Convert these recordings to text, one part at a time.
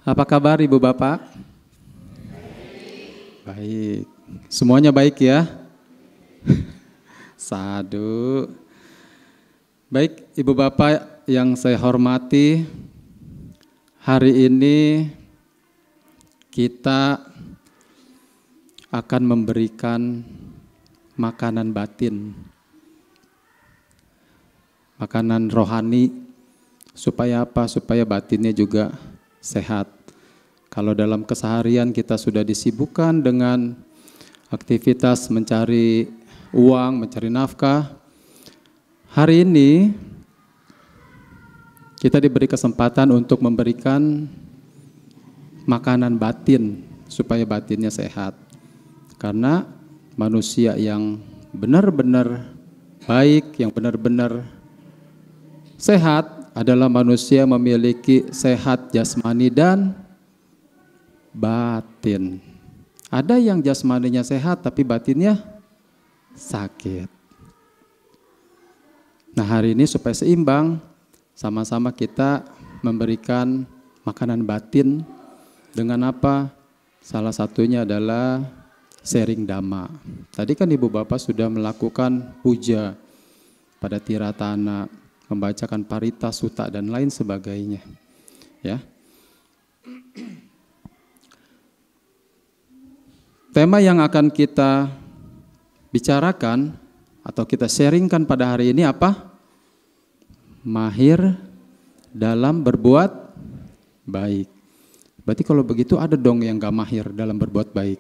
Apa kabar Ibu Bapak? Baik. Semuanya baik ya? Sadu. Baik Ibu Bapak yang saya hormati, hari ini kita akan memberikan makanan batin, makanan rohani, supaya apa? Supaya batinnya juga sehat. Kalau dalam keseharian kita sudah disibukkan dengan aktivitas mencari uang, mencari nafkah, hari ini kita diberi kesempatan untuk memberikan makanan batin supaya batinnya sehat. Karena manusia yang benar-benar baik, yang benar-benar sehat adalah manusia yang memiliki sehat jasmani dan batin. Ada yang jasmaninya sehat tapi batinnya sakit. Nah, hari ini supaya seimbang, sama-sama kita memberikan makanan batin dengan apa? Salah satunya adalah sharing dhamma. Tadi kan Ibu Bapak sudah melakukan puja pada Tiratana, membacakan Parita Sutta dan lain sebagainya. Ya. Tema yang akan kita bicarakan atau kita sharingkan pada hari ini apa? Mahir dalam berbuat baik. Berarti kalau begitu ada dong yang gak mahir dalam berbuat baik.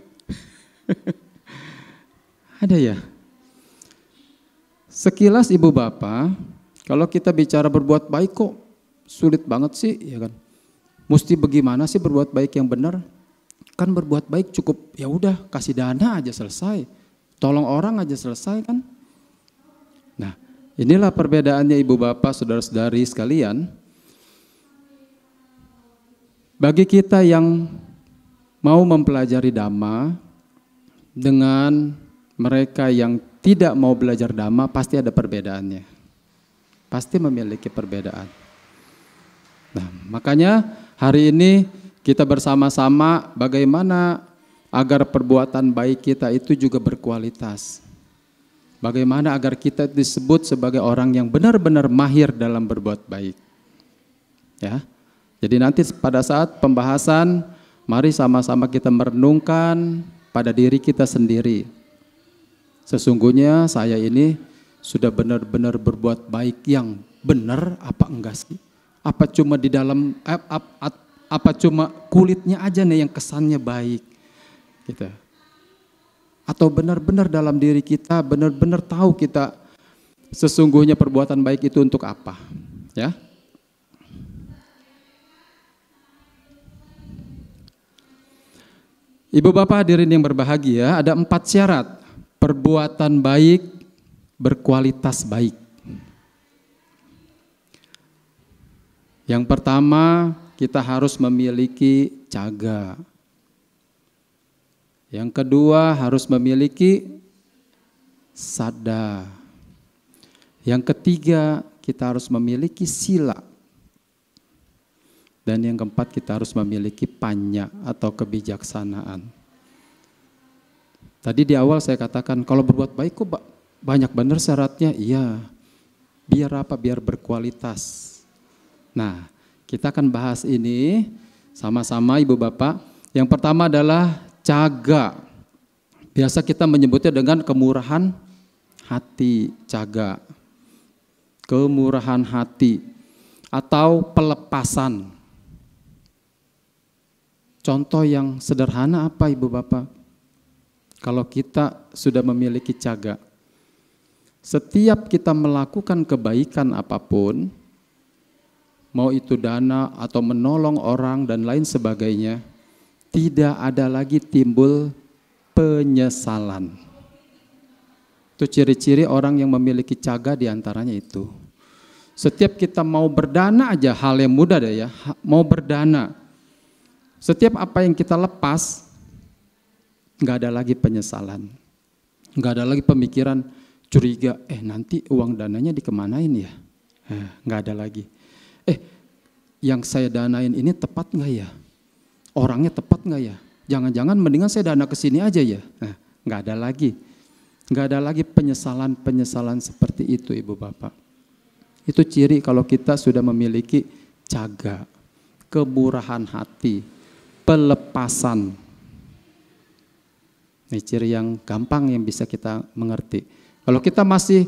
Ada ya? Sekilas Ibu Bapak, kalau kita bicara berbuat baik kok sulit banget sih, ya kan? Mesti bagaimana sih berbuat baik yang benar? Kan berbuat baik cukup ya udah kasih dana aja selesai, tolong orang aja selesai kan. Nah, inilah perbedaannya Ibu Bapak, saudara-saudari sekalian. Bagi kita yang mau mempelajari Dhamma dengan mereka yang tidak mau belajar Dhamma pasti ada perbedaannya. Pasti memiliki perbedaan. Nah, makanya hari ini kita bersama-sama bagaimana agar perbuatan baik kita itu juga berkualitas. Bagaimana agar kita disebut sebagai orang yang benar-benar mahir dalam berbuat baik. Ya. Jadi nanti pada saat pembahasan, mari sama-sama kita merenungkan pada diri kita sendiri. Sesungguhnya saya ini sudah benar-benar berbuat baik yang benar apa enggak sih? Apa cuma di dalam apa cuma kulitnya aja nih yang kesannya baik gitu. Atau benar-benar dalam diri kita benar-benar tahu kita sesungguhnya perbuatan baik itu untuk apa, ya? Ibu Bapak hadirin yang berbahagia, ada 4 syarat perbuatan baik berkualitas baik. Yang pertama, kita harus memiliki caga. Yang kedua, harus memiliki sada. Yang ketiga, kita harus memiliki sila. Dan yang keempat, kita harus memiliki panya atau kebijaksanaan. Tadi di awal saya katakan, kalau berbuat baik kok banyak benar syaratnya. Iya, biar apa? Biar berkualitas. Nah, kita akan bahas ini sama-sama Ibu Bapak. Yang pertama adalah caga. Biasa kita menyebutnya dengan kemurahan hati, caga. Kemurahan hati atau pelepasan. Contoh yang sederhana apa Ibu Bapak? Kalau kita sudah memiliki caga. Setiap kita melakukan kebaikan apapun, mau itu dana atau menolong orang dan lain sebagainya, tidak ada lagi timbul penyesalan. Itu ciri-ciri orang yang memiliki caga diantaranya itu. Setiap kita mau berdana aja, hal yang mudah deh ya, mau berdana. Setiap apa yang kita lepas, nggak ada lagi penyesalan. Nggak ada lagi pemikiran curiga, nanti uang dananya dikemanain ya? Nggak ada lagi. Yang saya danain ini tepat nggak ya? orangnya tepat nggak ya? Jangan-jangan mendingan saya dana ke sini aja ya. Nah, nggak ada lagi. Nggak ada lagi penyesalan-penyesalan seperti itu, Ibu Bapak. Itu ciri kalau kita sudah memiliki caga, kemurahan hati, pelepasan. Ini ciri yang gampang yang bisa kita mengerti. Kalau kita masih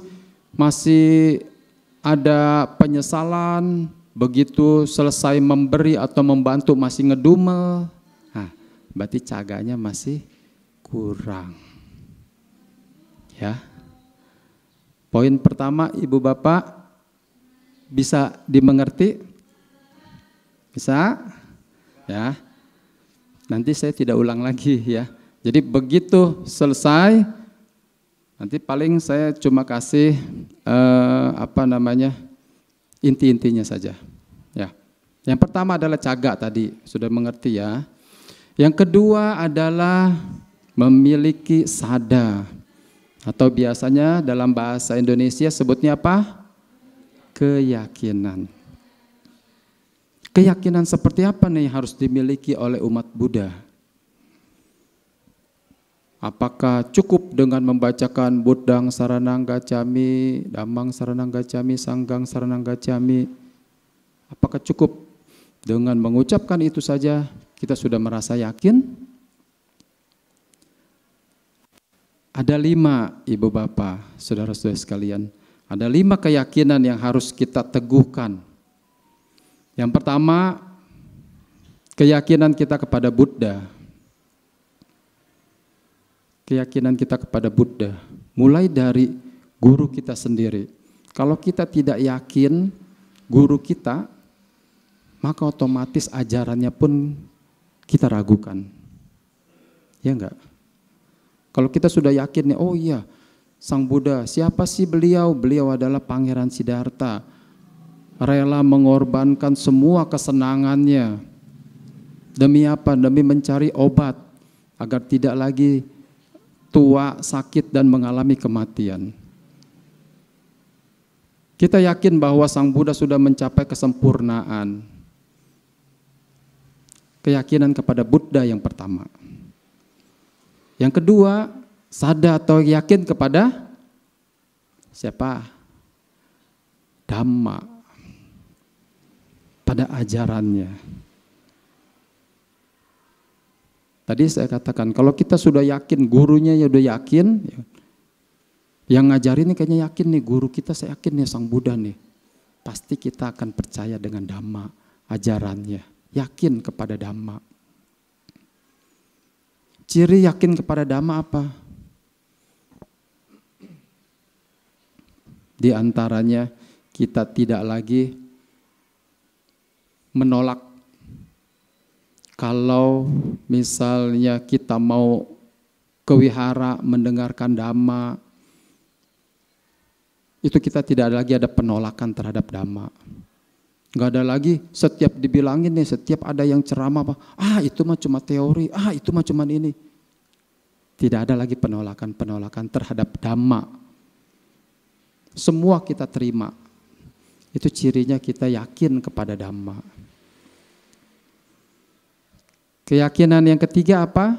ada penyesalan, begitu selesai memberi atau membantu masih ngedumel, nah, berarti caganya masih kurang. Ya. Poin pertama, Ibu Bapak, bisa dimengerti? Bisa? Ya. Nanti saya tidak ulang lagi ya. Jadi begitu selesai, nanti paling saya cuma kasih inti-intinya saja. Ya. Yang pertama adalah caga tadi, sudah mengerti ya. Yang kedua adalah memiliki sada, atau biasanya dalam bahasa Indonesia sebutnya apa? Keyakinan. Keyakinan seperti apa nih yang harus dimiliki oleh umat Buddha? Apakah cukup dengan membacakan Buddhang Saranang Gacchami, Dhammang Saranang Gacchami, Sanggang Saranang Gacchami? Apakah cukup dengan mengucapkan itu saja kita sudah merasa yakin? Ada 5, Ibu Bapak, saudara-saudara sekalian. Ada 5 keyakinan yang harus kita teguhkan. Yang pertama, keyakinan kita kepada Buddha. Keyakinan kita kepada Buddha, mulai dari guru kita sendiri. Kalau kita tidak yakin guru kita, maka otomatis ajarannya pun kita ragukan. Ya enggak? Kalau kita sudah yakin nih, oh iya, Sang Buddha, siapa sih beliau? Beliau adalah Pangeran Siddhartha, rela mengorbankan semua kesenangannya. Demi apa? Demi mencari obat, agar tidak lagi tua, sakit, dan mengalami kematian. Kita yakin bahwa Sang Buddha sudah mencapai kesempurnaan. Keyakinan kepada Buddha yang pertama. Yang kedua, sada atau yakin kepada siapa? Dhamma. Pada ajarannya. Tadi saya katakan, kalau kita sudah yakin, gurunya ya udah yakin, yang ngajarin ini kayaknya yakin nih, guru kita saya yakin nih Sang Buddha nih. Pasti kita akan percaya dengan Dhamma, ajarannya. Yakin kepada Dhamma. Ciri yakin kepada Dhamma apa? Di antaranya kita tidak lagi menolak. Kalau misalnya kita mau ke wihara mendengarkan Dhamma, itu kita tidak lagi ada penolakan terhadap Dhamma. Enggak ada lagi setiap dibilangin nih, setiap ada yang ceramah, itu mah cuma teori, itu mah cuma ini. Tidak ada lagi penolakan-penolakan terhadap Dhamma. Semua kita terima. Itu cirinya kita yakin kepada Dhamma. Keyakinan yang ketiga apa?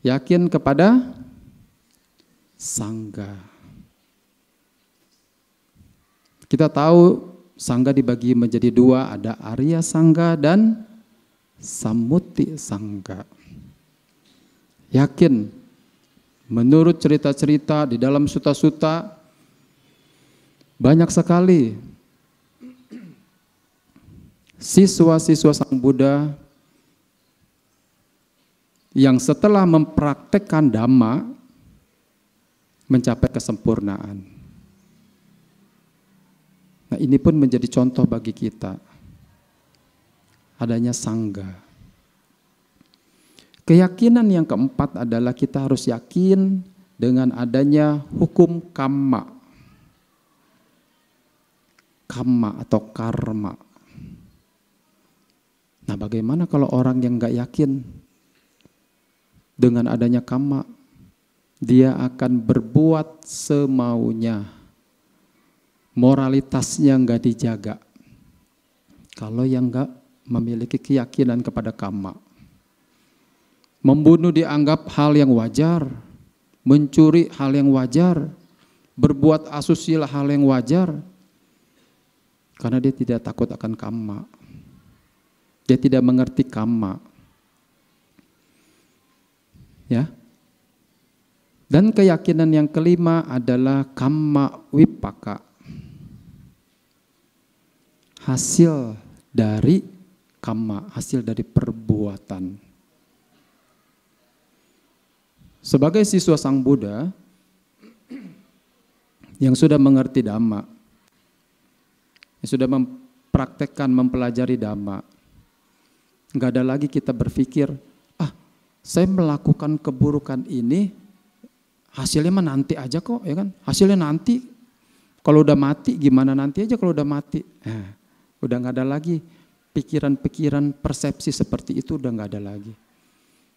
Yakin kepada Sangga. Kita tahu Sangga dibagi menjadi 2, ada Arya Sangga dan Sammuti Sangga. Yakin, menurut cerita-cerita di dalam suta-suta, banyak sekali siswa-siswa Sang Buddha yang setelah mempraktekkan Dhamma mencapai kesempurnaan. Nah, ini pun menjadi contoh bagi kita. Adanya Sangga. Keyakinan yang keempat adalah kita harus yakin dengan adanya hukum kamma. Kamma atau karma. Nah, bagaimana kalau orang yang nggak yakin dengan adanya kamma? Dia akan berbuat semaunya. Moralitasnya nggak dijaga. Kalau yang nggak memiliki keyakinan kepada kamma. Membunuh dianggap hal yang wajar, mencuri hal yang wajar, berbuat asusila hal yang wajar. Karena dia tidak takut akan kamma. Dia tidak mengerti kamma. Ya. Dan keyakinan yang kelima adalah kamma wipaka. Hasil dari kamma, hasil dari perbuatan. Sebagai siswa Sang Buddha yang sudah mengerti Dhamma, yang sudah mempraktekkan, mempelajari Dhamma, nggak ada lagi kita berpikir, saya melakukan keburukan ini, hasilnya mah nanti aja kok, ya kan? Hasilnya nanti, kalau udah mati gimana nanti aja kalau udah mati. Udah nggak ada lagi pikiran-pikiran persepsi seperti itu, udah nggak ada lagi.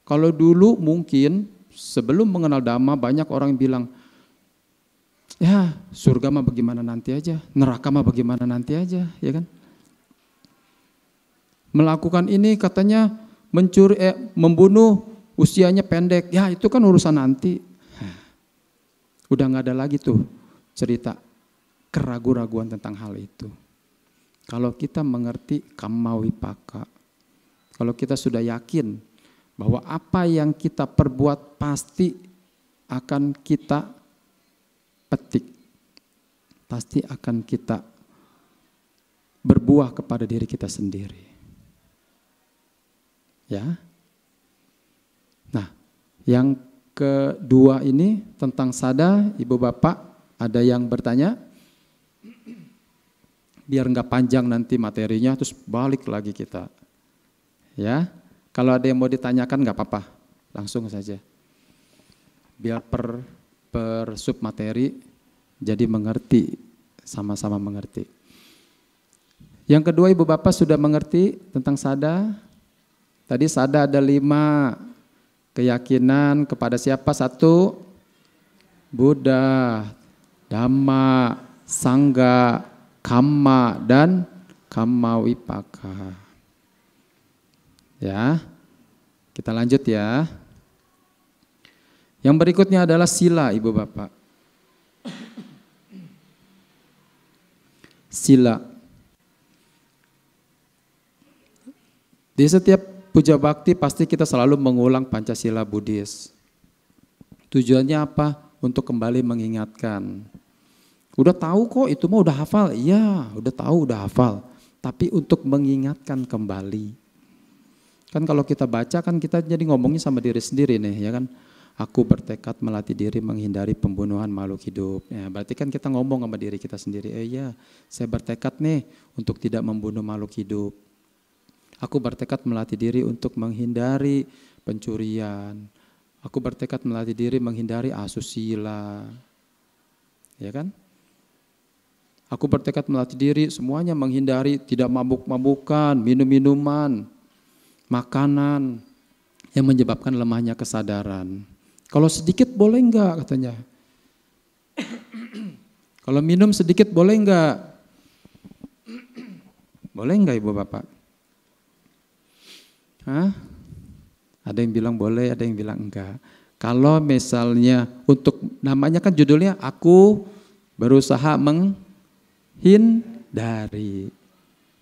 Kalau dulu mungkin sebelum mengenal Dhamma banyak orang yang bilang, ya surga mah bagaimana nanti aja, neraka mah bagaimana nanti aja, ya kan? Melakukan ini katanya mencuri, membunuh usianya pendek, ya itu kan urusan nanti. Udah nggak ada lagi tuh cerita keraguan-raguan tentang hal itu. Kalau kita mengerti kamma wipaka, kalau kita sudah yakin bahwa apa yang kita perbuat pasti akan kita petik, pasti akan kita berbuah kepada diri kita sendiri. Ya. Nah, yang kedua ini tentang sada, Ibu Bapak ada yang bertanya? Biar nggak panjang nanti materinya, terus balik lagi kita. Ya. Kalau ada yang mau ditanyakan nggak apa-apa, langsung saja. Biar per sub materi jadi mengerti, sama-sama mengerti. Yang kedua Ibu Bapak sudah mengerti tentang sada. Tadi sada ada 5 keyakinan kepada siapa? 1, Buddha, Dhamma, Sangha, kamma, dan kamma wipaka. Ya, kita lanjut ya. Yang berikutnya adalah sila, Ibu Bapak. Sila. Di setiap puja bakti pasti kita selalu mengulang Pancasila Buddhis. Tujuannya apa? Untuk kembali mengingatkan. Udah tahu kok, itu mah udah hafal. Iya, udah tahu, udah hafal. Tapi untuk mengingatkan kembali. Kan kalau kita baca kan kita jadi ngomongnya sama diri sendiri nih, ya kan? Aku bertekad melatih diri menghindari pembunuhan makhluk hidup. Ya, berarti kan kita ngomong sama diri kita sendiri. Iya, saya bertekad nih untuk tidak membunuh makhluk hidup. Aku bertekad melatih diri untuk menghindari pencurian. Aku bertekad melatih diri menghindari asusila. Ya kan? Aku bertekad melatih diri semuanya menghindari tidak mabuk-mabukan, minum-minuman, makanan yang menyebabkan lemahnya kesadaran. Kalau sedikit boleh enggak katanya? Kalau minum sedikit boleh enggak? Boleh enggak Ibu Bapak? Hah? Ada yang bilang boleh, ada yang bilang enggak. Kalau misalnya untuk namanya kan judulnya aku berusaha menghindari.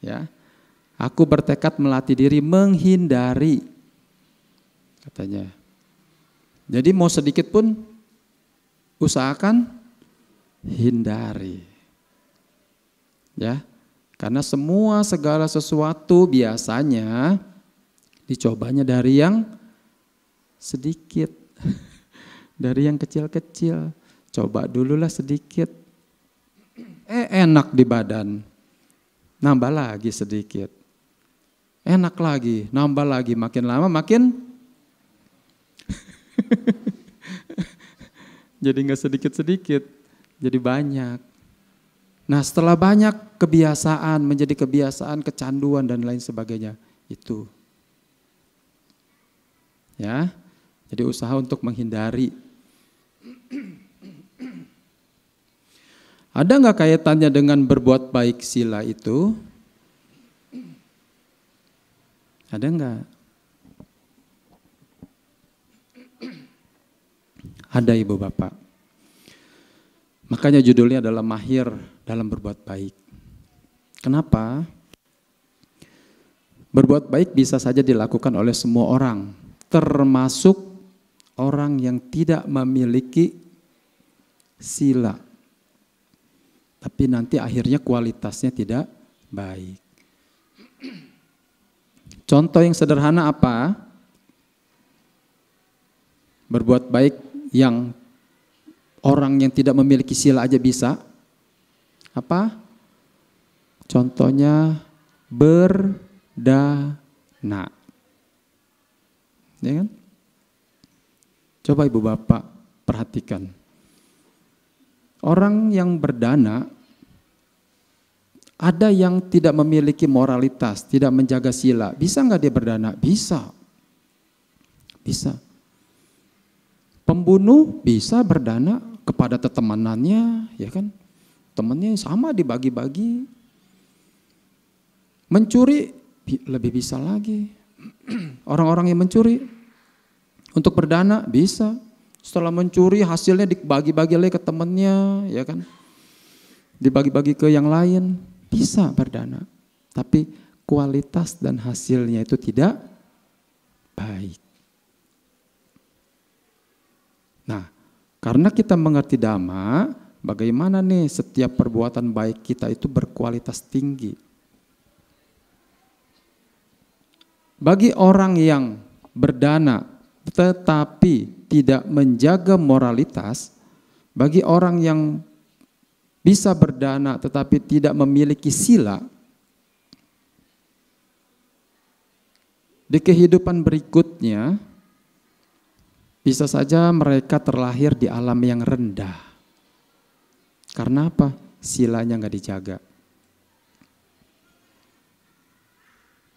Ya. Aku bertekad melatih diri menghindari. Katanya. Jadi mau sedikit pun usahakan hindari. Ya. Karena segala sesuatu biasanya dicobanya dari yang sedikit. Dari yang kecil-kecil. Coba dululah sedikit. Enak di badan. Nambah lagi sedikit. Enak lagi, nambah lagi, makin lama makin jadi nggak sedikit-sedikit, jadi banyak. Nah setelah banyak kebiasaan, menjadi kebiasaan, kecanduan dan lain sebagainya, itu. Ya, jadi usaha untuk menghindari. Ada nggak kaitannya dengan berbuat baik sila itu? Ada enggak? Ada ibu bapak. Makanya judulnya adalah mahir dalam berbuat baik. Kenapa? Berbuat baik bisa saja dilakukan oleh semua orang, termasuk orang yang tidak memiliki sila. Tapi nanti akhirnya kualitasnya tidak baik. Contoh yang sederhana apa? Berbuat baik yang orang yang tidak memiliki sila aja bisa. Apa? Contohnya berdana. Ya kan? Coba ibu bapak perhatikan. Orang yang berdana, ada yang tidak memiliki moralitas, tidak menjaga sila. Bisa nggak dia berdana? Bisa. Bisa. Pembunuh bisa berdana kepada temanannya, ya kan? Temannya sama dibagi-bagi. Mencuri lebih bisa lagi. Orang-orang yang mencuri untuk berdana bisa. Setelah mencuri hasilnya dibagi-bagi lagi ke temannya, ya kan? Dibagi-bagi ke yang lain, bisa berdana. Tapi kualitas dan hasilnya itu tidak baik. Nah, karena kita mengerti dhamma, bagaimana nih setiap perbuatan baik kita itu berkualitas tinggi. Bagi orang yang berdana tetapi tidak menjaga moralitas, bagi orang yang bisa berdana tetapi tidak memiliki sila, di kehidupan berikutnya bisa saja mereka terlahir di alam yang rendah. Karena apa? Silanya nggak dijaga.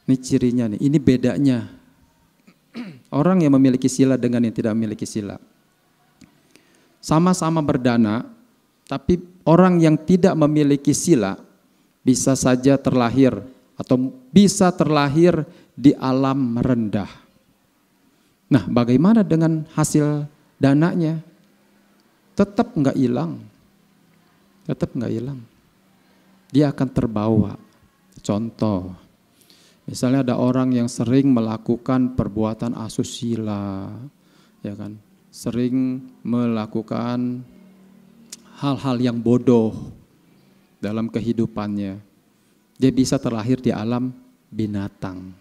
Ini cirinya nih, ini bedanya. Orang yang memiliki sila dengan yang tidak memiliki sila. Sama-sama berdana, tapi orang yang tidak memiliki sila bisa saja terlahir atau bisa terlahir di alam rendah. Nah, bagaimana dengan hasil dananya? Tetap nggak hilang. Tetap nggak hilang. Dia akan terbawa. Contoh, misalnya ada orang yang sering melakukan perbuatan asusila, ya kan? Sering melakukan hal-hal yang bodoh dalam kehidupannya. Dia bisa terlahir di alam binatang.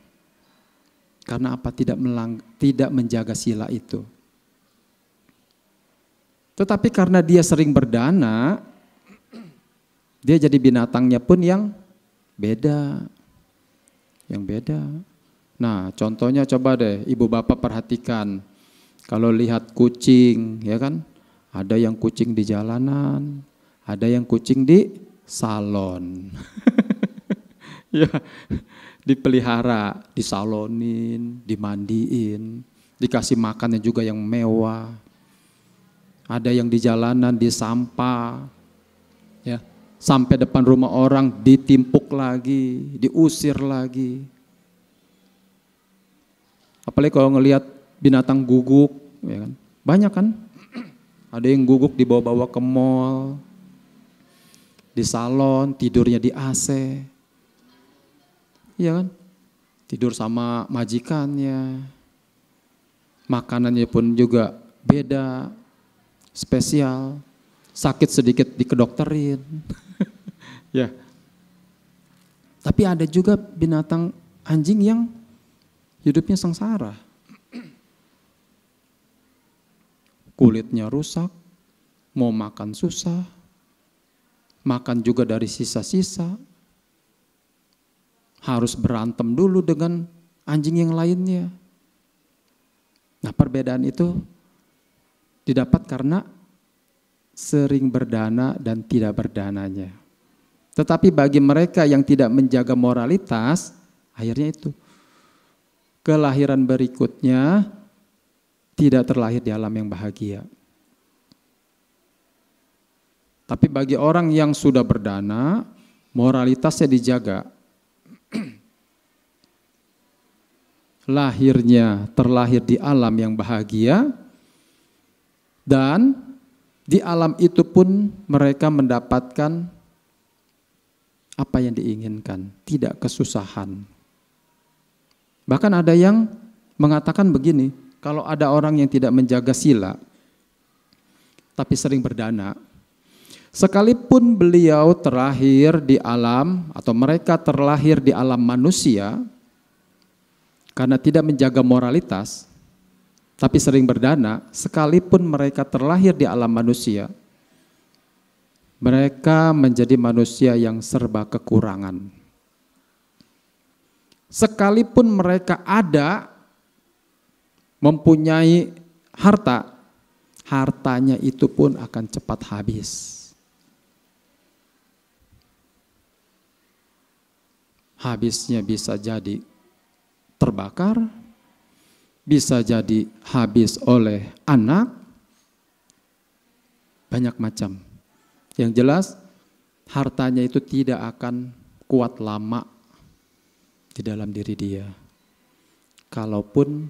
Karena apa? Tidak menjaga sila itu. Tetapi karena dia sering berdana, dia jadi binatangnya pun yang beda. Yang beda. Nah, contohnya coba deh ibu bapak perhatikan. Kalau lihat kucing, ya kan? Ada yang kucing di jalanan, ada yang kucing di salon. Ya, dipelihara, disalonin, dimandiin, dikasih makannya juga yang mewah. Ada yang di jalanan, di sampah, ya, sampai depan rumah orang ditimpuk lagi, diusir lagi. Apalagi kalau ngelihat binatang guguk, ya kan? Banyak kan? Ada yang guguk dibawa-bawa ke mall, di salon, tidurnya di AC. Iya kan? Tidur sama majikannya. Makanannya pun juga beda, spesial. Sakit sedikit dikedokterin. Ya. Tapi ada juga binatang anjing yang hidupnya sengsara. Kulitnya rusak, mau makan susah, makan juga dari sisa-sisa. Harus berantem dulu dengan anjing yang lainnya. Nah, perbedaan itu didapat karena sering berdana dan tidak berdananya. Tetapi bagi mereka yang tidak menjaga moralitas, akhirnya itu kelahiran berikutnya tidak terlahir di alam yang bahagia. Tapi bagi orang yang sudah berdana, moralitasnya dijaga. Terlahir di alam yang bahagia, Dan di alam itu pun mereka mendapatkan apa yang diinginkan, tidak kesusahan. Bahkan ada yang mengatakan begini, kalau ada orang yang tidak menjaga sila, tapi sering berdana, sekalipun beliau terlahir di alam, atau mereka terlahir di alam manusia, karena tidak menjaga moralitas, tapi sering berdana, sekalipun mereka terlahir di alam manusia, mereka menjadi manusia yang serba kekurangan. Sekalipun mereka ada, mempunyai harta, hartanya itu pun akan cepat habis. Habisnya bisa jadi terbakar, bisa jadi habis oleh anak, banyak macam. Yang jelas hartanya itu tidak akan kuat lama di dalam diri dia. Kalaupun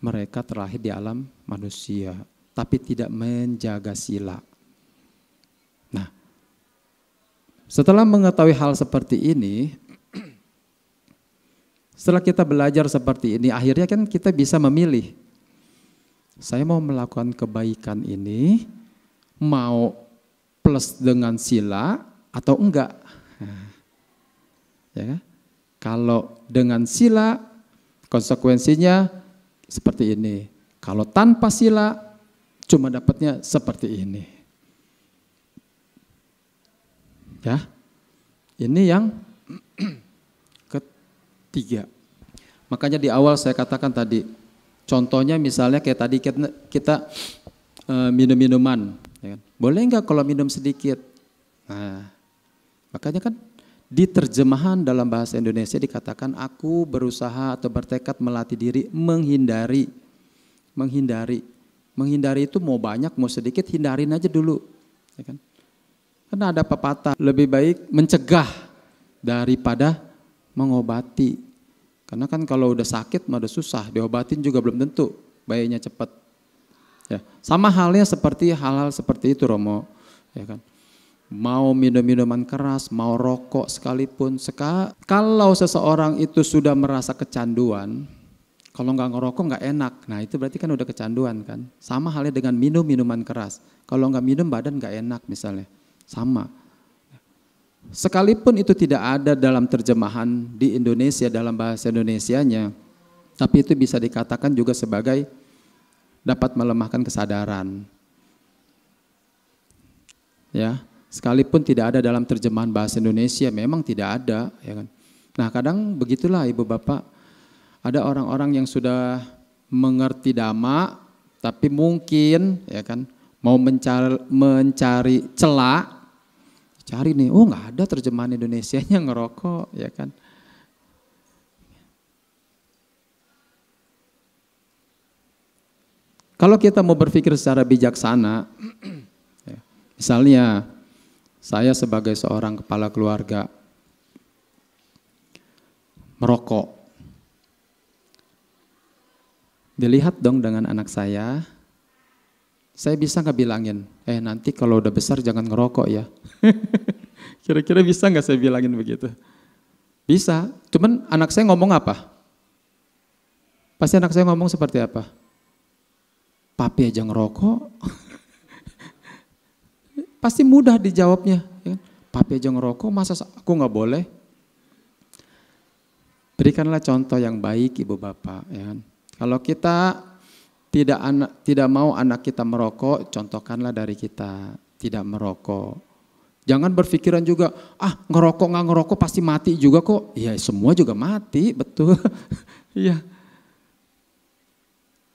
mereka terlahir di alam manusia, tapi tidak menjaga sila. Nah, setelah mengetahui hal seperti ini, setelah kita belajar seperti ini, akhirnya kan kita bisa memilih. Saya mau melakukan kebaikan ini, mau plus dengan sila atau enggak. Nah, ya kan? Kalau dengan sila, konsekuensinya seperti ini. Kalau tanpa sila, cuma dapatnya seperti ini. Ya, ini yang ketiga. Makanya di awal saya katakan tadi, contohnya misalnya kayak tadi kita minum minuman, ya kan? Boleh enggak kalau minum sedikit? Nah, makanya kan di terjemahan dalam bahasa Indonesia dikatakan aku berusaha atau bertekad melatih diri menghindari. Menghindari itu mau banyak mau sedikit, hindarin aja dulu, ya kan? Karena ada pepatah, lebih baik mencegah daripada mengobati. Karena kan kalau udah sakit mah udah susah, diobatin juga belum tentu baiknya cepat. Ya, sama halnya seperti hal-hal seperti itu Romo, ya kan? Mau minum minuman keras, mau rokok sekalipun, kalau seseorang itu sudah merasa kecanduan, kalau nggak ngerokok nggak enak, nah itu berarti kan udah kecanduan kan. Sama halnya dengan minum minuman keras, kalau nggak minum badan nggak enak misalnya, sama. Sekalipun itu tidak ada dalam terjemahan di Indonesia, dalam bahasa Indonesianya, tapi itu bisa dikatakan juga sebagai dapat melemahkan kesadaran. Ya, sekalipun tidak ada dalam terjemahan bahasa Indonesia, memang tidak ada, ya kan. Nah, kadang begitulah Ibu Bapak, ada orang-orang yang sudah mengerti dhamma, tapi mungkin, ya kan, mau mencari celah. Cari nih, oh nggak ada terjemahan Indonesianya ngerokok, ya kan. Kalau kita mau berpikir secara bijaksana, ya, misalnya saya sebagai seorang kepala keluarga merokok, dilihat dong dengan anak saya bisa nggak bilangin, nanti kalau udah besar jangan ngerokok ya. Kira-kira bisa nggak saya bilangin begitu? Bisa, cuman anak saya ngomong apa? Pasti anak saya ngomong seperti apa? Papi aja ngerokok. Pasti mudah dijawabnya. Ya. Papi aja ngerokok, masa aku nggak boleh? Berikanlah contoh yang baik Ibu Bapak. Ya. Kalau kita tidak mau anak kita merokok, contohkanlah dari kita tidak merokok. Jangan berpikiran juga, ngerokok nggak ngerokok pasti mati juga kok. Iya semua juga mati, betul. Iya.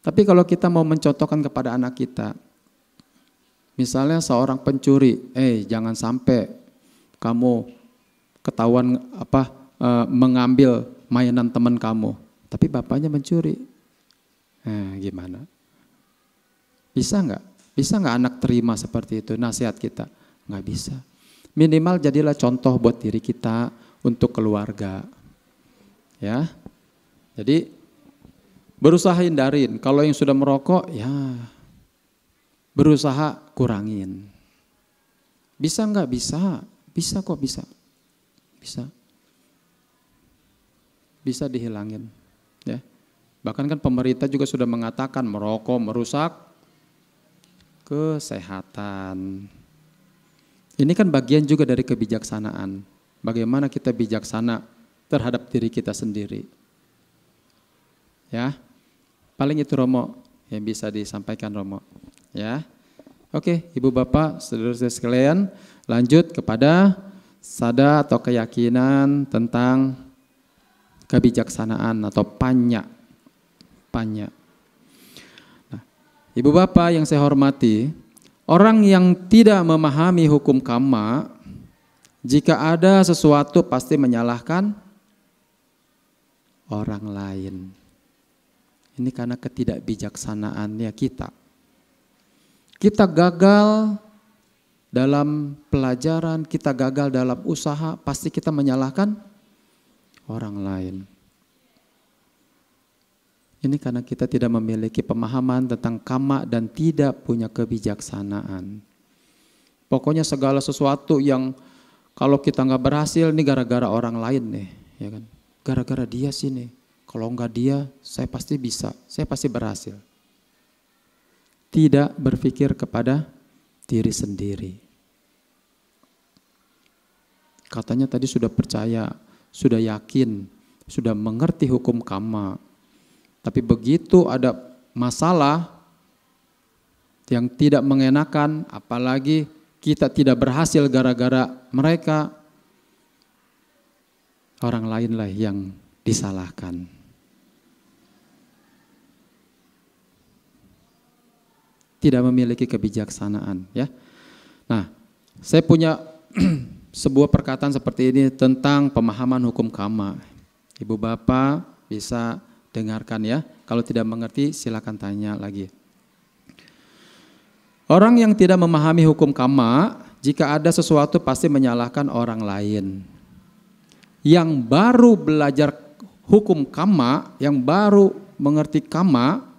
Tapi kalau kita mau mencontohkan kepada anak kita, misalnya seorang pencuri, jangan sampai kamu ketahuan mengambil mainan teman kamu, tapi bapaknya mencuri. Gimana? Bisa nggak? Bisa nggak anak terima seperti itu nasihat kita? Nggak bisa. Minimal jadilah contoh buat diri kita untuk keluarga. Ya. Jadi berusaha hindarin. Kalau yang sudah merokok, ya berusaha kurangin. Bisa nggak? Bisa. Bisa kok, bisa. Bisa. Bisa dihilangin. Ya. Bahkan kan pemerintah juga sudah mengatakan merokok merusak kesehatan. Ini kan bagian juga dari kebijaksanaan. Bagaimana kita bijaksana terhadap diri kita sendiri. Ya. Paling itu Romo yang bisa disampaikan Romo. Ya. Oke, Ibu Bapak, saudara-saudara sekalian, lanjut kepada sada atau keyakinan tentang kebijaksanaan atau panya. Panya. Nah, Ibu Bapak yang saya hormati, orang yang tidak memahami hukum karma, jika ada sesuatu pasti menyalahkan orang lain. Ini karena ketidakbijaksanaannya kita. Kita gagal dalam pelajaran, kita gagal dalam usaha, pasti kita menyalahkan orang lain. Ini karena kita tidak memiliki pemahaman tentang karma dan tidak punya kebijaksanaan. Pokoknya segala sesuatu yang kalau kita nggak berhasil, ini gara-gara orang lain nih, ya kan? Gara-gara dia sih nih. Kalau nggak dia, saya pasti bisa, saya pasti berhasil. Tidak berpikir kepada diri sendiri. Katanya tadi sudah percaya, sudah yakin, sudah mengerti hukum karma. Tapi begitu ada masalah yang tidak mengenakan, apalagi kita tidak berhasil gara-gara mereka, orang lainlah yang disalahkan. Tidak memiliki kebijaksanaan, ya. Nah, saya punya sebuah perkataan seperti ini tentang pemahaman hukum karma. Ibu Bapak bisa dengarkan ya. Kalau tidak mengerti silakan tanya lagi. Orang yang tidak memahami hukum karma, jika ada sesuatu pasti menyalahkan orang lain. Yang baru belajar hukum karma, yang baru mengerti karma,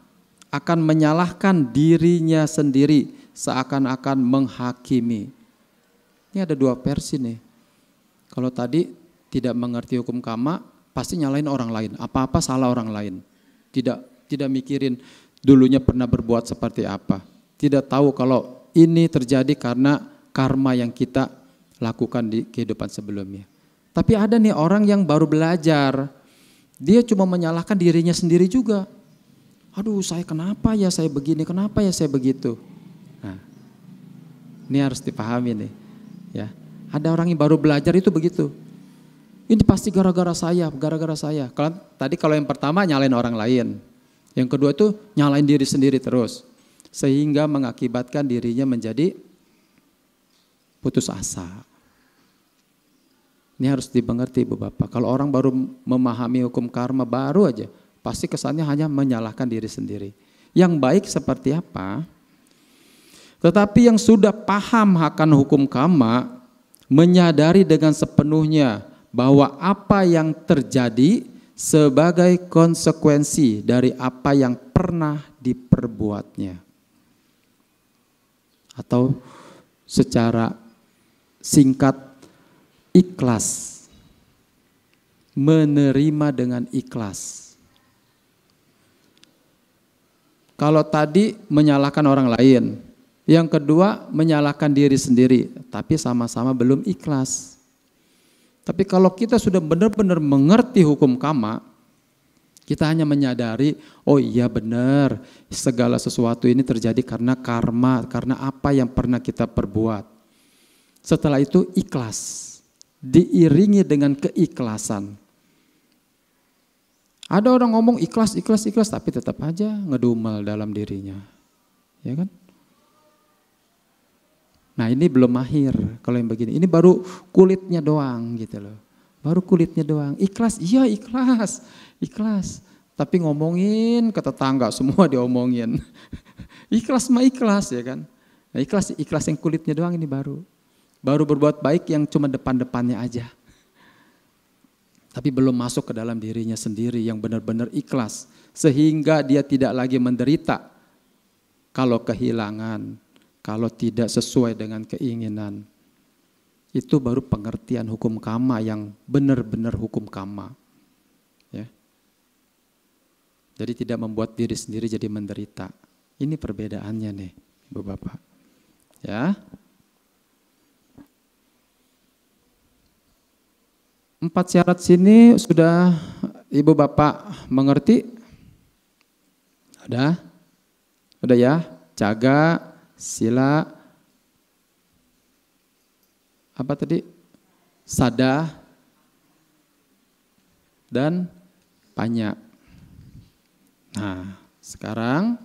akan menyalahkan dirinya sendiri seakan-akan menghakimi. Ini ada dua versi nih. Kalau tadi tidak mengerti hukum karma, pasti nyalain orang lain. Apa-apa salah orang lain. Tidak mikirin dulunya pernah berbuat seperti apa. Tidak tahu kalau ini terjadi karena karma yang kita lakukan di kehidupan sebelumnya. Tapi ada nih orang yang baru belajar. Dia cuma menyalahkan dirinya sendiri juga. Aduh, saya kenapa ya saya begini, kenapa ya saya begitu. Nah, ini harus dipahami nih. Ya, ada orang yang baru belajar itu begitu. Ini pasti gara-gara saya, gara-gara saya. Kalau yang pertama nyalain orang lain. Yang kedua itu nyalain diri sendiri terus. Sehingga mengakibatkan dirinya menjadi putus asa. Ini harus dimengerti Ibu Bapak. Kalau orang baru memahami hukum karma baru aja, pasti kesannya hanya menyalahkan diri sendiri. Yang baik seperti apa? Tetapi yang sudah paham akan hukum karma, menyadari dengan sepenuhnya bahwa apa yang terjadi sebagai konsekuensi dari apa yang pernah diperbuatnya. Atau secara singkat, ikhlas. Menerima dengan ikhlas. Kalau tadi menyalahkan orang lain, yang kedua menyalahkan diri sendiri, tapi sama-sama belum ikhlas. Tapi kalau kita sudah benar-benar mengerti hukum karma, kita hanya menyadari, oh iya benar, segala sesuatu ini terjadi karena karma, karena apa yang pernah kita perbuat. Setelah itu ikhlas, diiringi dengan keikhlasan. Ada orang ngomong ikhlas, ikhlas, ikhlas, tapi tetap aja ngedumel dalam dirinya. Ya kan? Nah ini belum mahir kalau yang begini. Ini baru kulitnya doang gitu loh. Baru kulitnya doang. Ikhlas, iya ikhlas. Ikhlas. Tapi ngomongin ke tetangga semua diomongin. Ikhlas mah ikhlas ya kan. Nah ikhlas yang kulitnya doang ini baru. Baru berbuat baik yang cuma depan-depannya aja. Tapi belum masuk ke dalam dirinya sendiri yang benar-benar ikhlas. Sehingga dia tidak lagi menderita kalau kehilangan. kalau tidak sesuai dengan keinginan. Itu baru pengertian hukum karma yang benar-benar hukum karma. Ya. Jadi tidak membuat diri sendiri jadi menderita. Ini perbedaannya nih, Ibu Bapak. Ya. 4 syarat sini sudah Ibu Bapak mengerti? Udah? Udah ya? Jaga, sila, apa tadi? Sada, dan panya. Nah, sekarang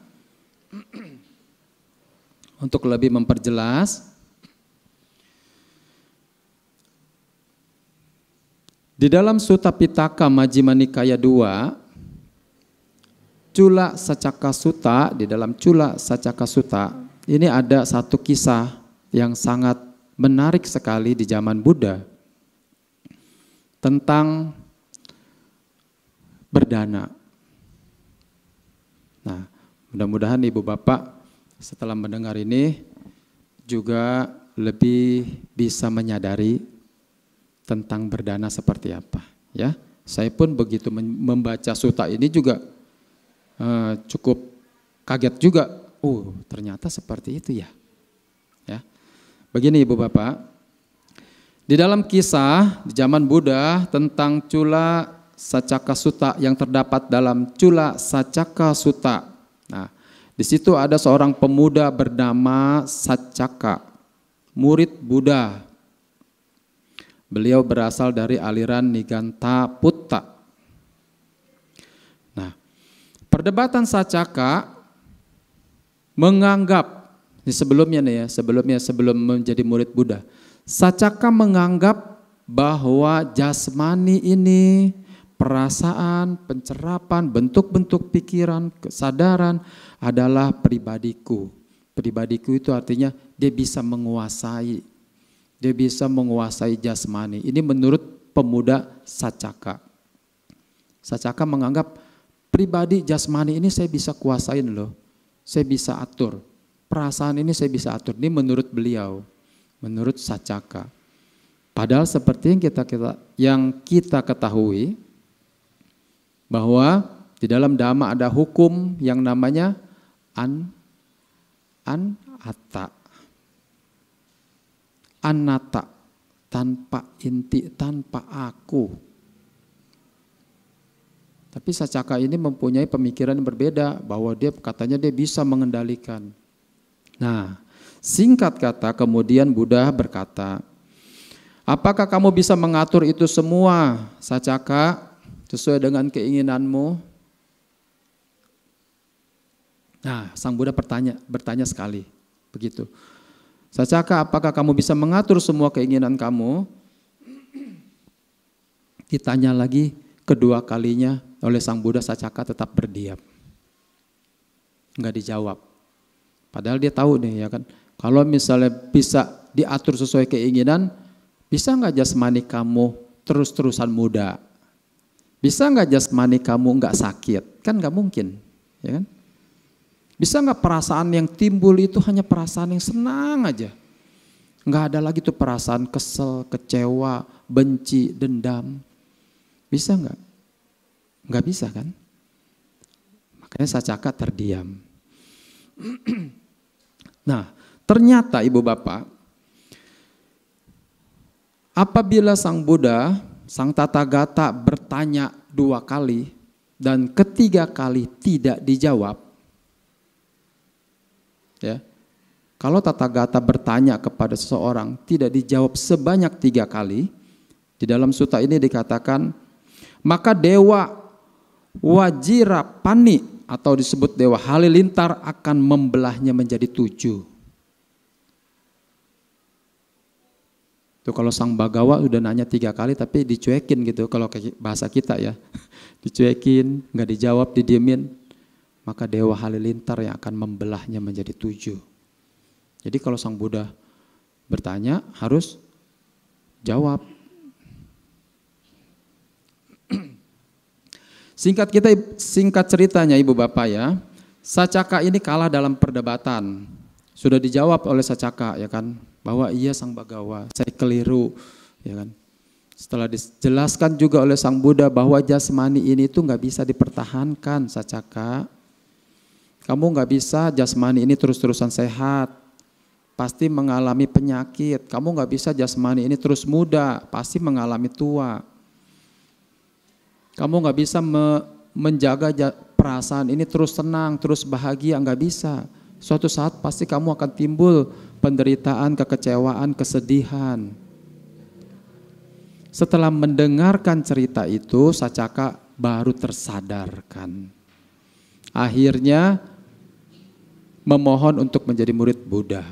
untuk lebih memperjelas, di dalam Sutta Pitaka Majjhima Nikaya 2, Cula Saccaka Sutta, di dalam Cula Saccaka Sutta, ini ada satu kisah yang sangat menarik sekali di zaman Buddha tentang berdana. Nah, mudah-mudahan Ibu Bapak setelah mendengar ini juga lebih bisa menyadari tentang berdana seperti apa, ya. Saya pun begitu membaca sutta ini juga cukup kaget juga. Ternyata seperti itu ya. Ya. Begini Ibu Bapak, di dalam kisah di zaman Buddha tentang Cula Saccaka Sutta yang terdapat dalam Cula Saccaka Sutta. Nah, di situ ada seorang pemuda bernama Saccaka, murid Buddha. Beliau berasal dari aliran Nigantaputta. Nah, perdebatan Saccaka menganggap, ini sebelumnya nih ya, sebelum menjadi murid Buddha, Saccaka menganggap bahwa jasmani ini, perasaan, pencerapan, bentuk-bentuk pikiran, kesadaran adalah pribadiku. Pribadiku itu artinya dia bisa menguasai. Dia bisa menguasai jasmani. Ini menurut pemuda Saccaka. Saccaka menganggap pribadi jasmani ini saya bisa kuasain loh. Saya bisa atur. Perasaan ini saya bisa atur. Ini menurut beliau. Menurut Saccaka. Padahal seperti yang kita ketahui bahwa di dalam Dhamma ada hukum yang namanya anatta. Anatta, tanpa inti, tanpa aku. Tapi Saccaka ini mempunyai pemikiran yang berbeda, bahwa dia katanya dia bisa mengendalikan. Nah, singkat kata kemudian Buddha berkata, apakah kamu bisa mengatur itu semua, Saccaka, sesuai dengan keinginanmu? Nah, Sang Buddha bertanya sekali, begitu. Saccaka, apakah kamu bisa mengatur semua keinginan kamu? Ditanya lagi kedua kalinya oleh Sang Buddha, Saccaka tetap berdiam. Enggak dijawab. Padahal dia tahu nih ya kan, kalau misalnya bisa diatur sesuai keinginan, bisa enggak jasmani kamu terus-terusan muda? Bisa enggak jasmani kamu enggak sakit? Kan enggak mungkin, ya kan? Bisa nggak perasaan yang timbul itu hanya perasaan yang senang aja? Nggak ada lagi tuh perasaan kesel, kecewa, benci, dendam. Bisa nggak? Nggak bisa kan? Makanya Saccaka terdiam. Nah, ternyata Ibu Bapak, apabila Sang Buddha, Sang Tathagata bertanya 2 kali dan ketiga kali tidak dijawab, ya, kalau Tathagata bertanya kepada seseorang tidak dijawab sebanyak 3 kali, di dalam sutta ini dikatakan, maka Dewa Wajirapani atau disebut Dewa Halilintar akan membelahnya menjadi 7. Tuh kalau Sang Bhagawa udah nanya 3 kali tapi dicuekin gitu, kalau bahasa kita ya, dicuekin, nggak dijawab, didiemin. Maka Dewa Halilintar yang akan membelahnya menjadi 7. Jadi kalau Sang Buddha bertanya harus jawab. Singkat ceritanya Ibu Bapak ya, Saccaka ini kalah dalam perdebatan. Sudah dijawab oleh Sacaka, ya kan, bahwa iya Sang Bagawa, saya keliru, ya kan. Setelah dijelaskan juga oleh Sang Buddha bahwa jasmani ini tuh nggak bisa dipertahankan, Sacaka. Kamu nggak bisa jasmani ini terus-terusan sehat, pasti mengalami penyakit. Kamu nggak bisa jasmani ini terus muda, pasti mengalami tua. Kamu nggak bisa menjaga perasaan ini terus tenang, terus bahagia, nggak bisa. Suatu saat pasti kamu akan timbul penderitaan, kekecewaan, kesedihan. Setelah mendengarkan cerita itu, Sacaka baru tersadarkan. Akhirnya memohon untuk menjadi murid Buddha.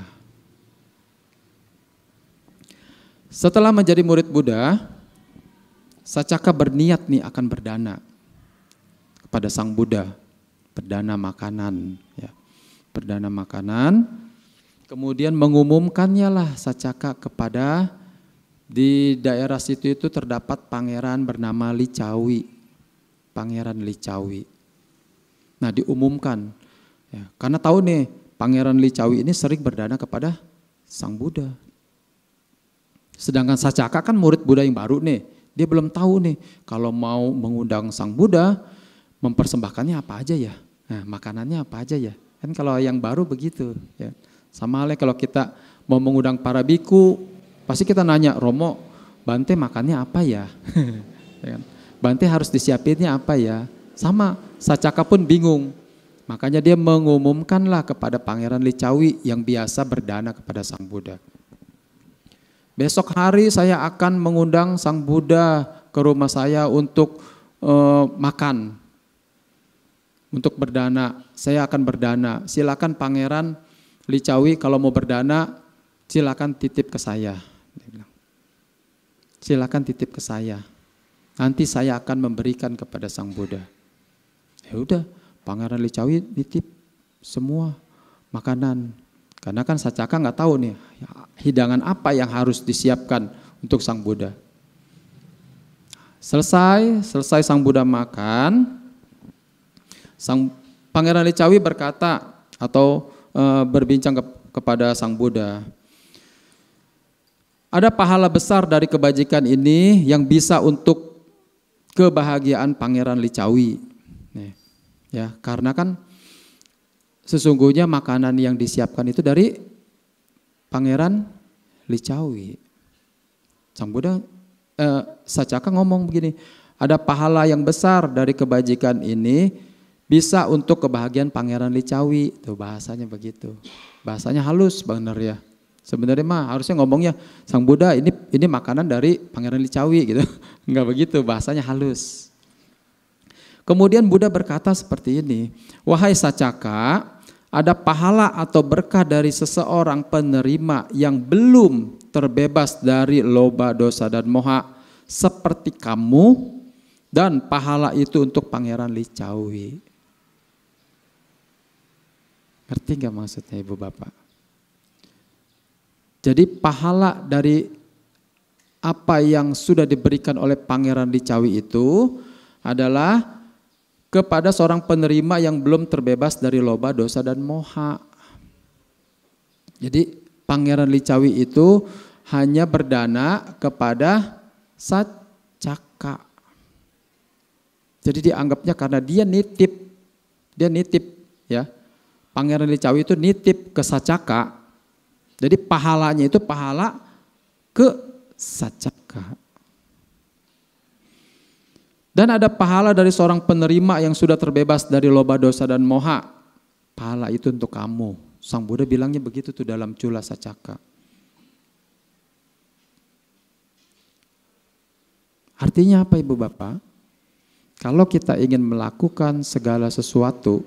Setelah menjadi murid Buddha, Sacaka berniat nih akan berdana kepada Sang Buddha, berdana makanan, ya. Berdana makanan, kemudian mengumumkannya lah Sacaka kepada, di daerah situ itu terdapat pangeran bernama Licawi, Pangeran Licawi. Nah diumumkan, ya, karena tahu nih Pangeran Licawi ini sering berdana kepada Sang Buddha. Sedangkan Sacaka kan murid Buddha yang baru nih, dia belum tahu nih kalau mau mengundang Sang Buddha mempersembahkannya apa aja ya, nah makanannya apa aja ya. Kan kalau yang baru begitu, ya. Sama halnya kalau kita mau mengundang para biku, pasti kita nanya, Romo, Bante makannya apa ya? Bante harus disiapinnya apa ya? Sama, Sacaka pun bingung. Makanya dia mengumumkanlah kepada Pangeran Licawi yang biasa berdana kepada Sang Buddha. Besok hari saya akan mengundang Sang Buddha ke rumah saya untuk makan. Untuk berdana, saya akan berdana. Silakan Pangeran Licawi kalau mau berdana, silakan titip ke saya. Dia bilang, silakan titip ke saya. Nanti saya akan memberikan kepada Sang Buddha. Ya udah, Pangeran Licawi nitip semua makanan. Karena kan Sacaka nggak tahu nih hidangan apa yang harus disiapkan untuk Sang Buddha. Selesai Sang Buddha makan. Sang Pangeran Licawi berkata atau berbincang kepada Sang Buddha, ada pahala besar dari kebajikan ini yang bisa untuk kebahagiaan Pangeran Licawi. Ya, karena kan sesungguhnya makanan yang disiapkan itu dari Pangeran Licawi. Sang Buddha, Sacaka ngomong begini, ada pahala yang besar dari kebajikan ini bisa untuk kebahagiaan Pangeran Licawi. Tuh bahasanya begitu. Bahasanya halus benar ya. Sebenarnya mah harusnya ngomongnya Sang Buddha ini makanan dari Pangeran Licawi gitu. Enggak begitu, bahasanya halus. Kemudian Buddha berkata seperti ini, wahai Sacaka, ada pahala atau berkah dari seseorang penerima yang belum terbebas dari loba, dosa, dan moha seperti kamu, dan pahala itu untuk Pangeran Licawi. Ngerti gak maksudnya Ibu Bapak? Jadi pahala dari apa yang sudah diberikan oleh Pangeran Licawi itu adalah kepada seorang penerima yang belum terbebas dari loba, dosa, dan moha. Jadi Pangeran Licawi itu hanya berdana kepada Sacaka. Jadi dianggapnya karena dia nitip ya. Pangeran Licawi itu nitip ke Sacaka. Jadi pahalanya itu pahala ke Sacaka. Dan ada pahala dari seorang penerima yang sudah terbebas dari loba, dosa, dan moha. Pahala itu untuk kamu. Sang Buddha bilangnya begitu tuh dalam Cula Sacaka. Artinya apa Ibu Bapak? Kalau kita ingin melakukan segala sesuatu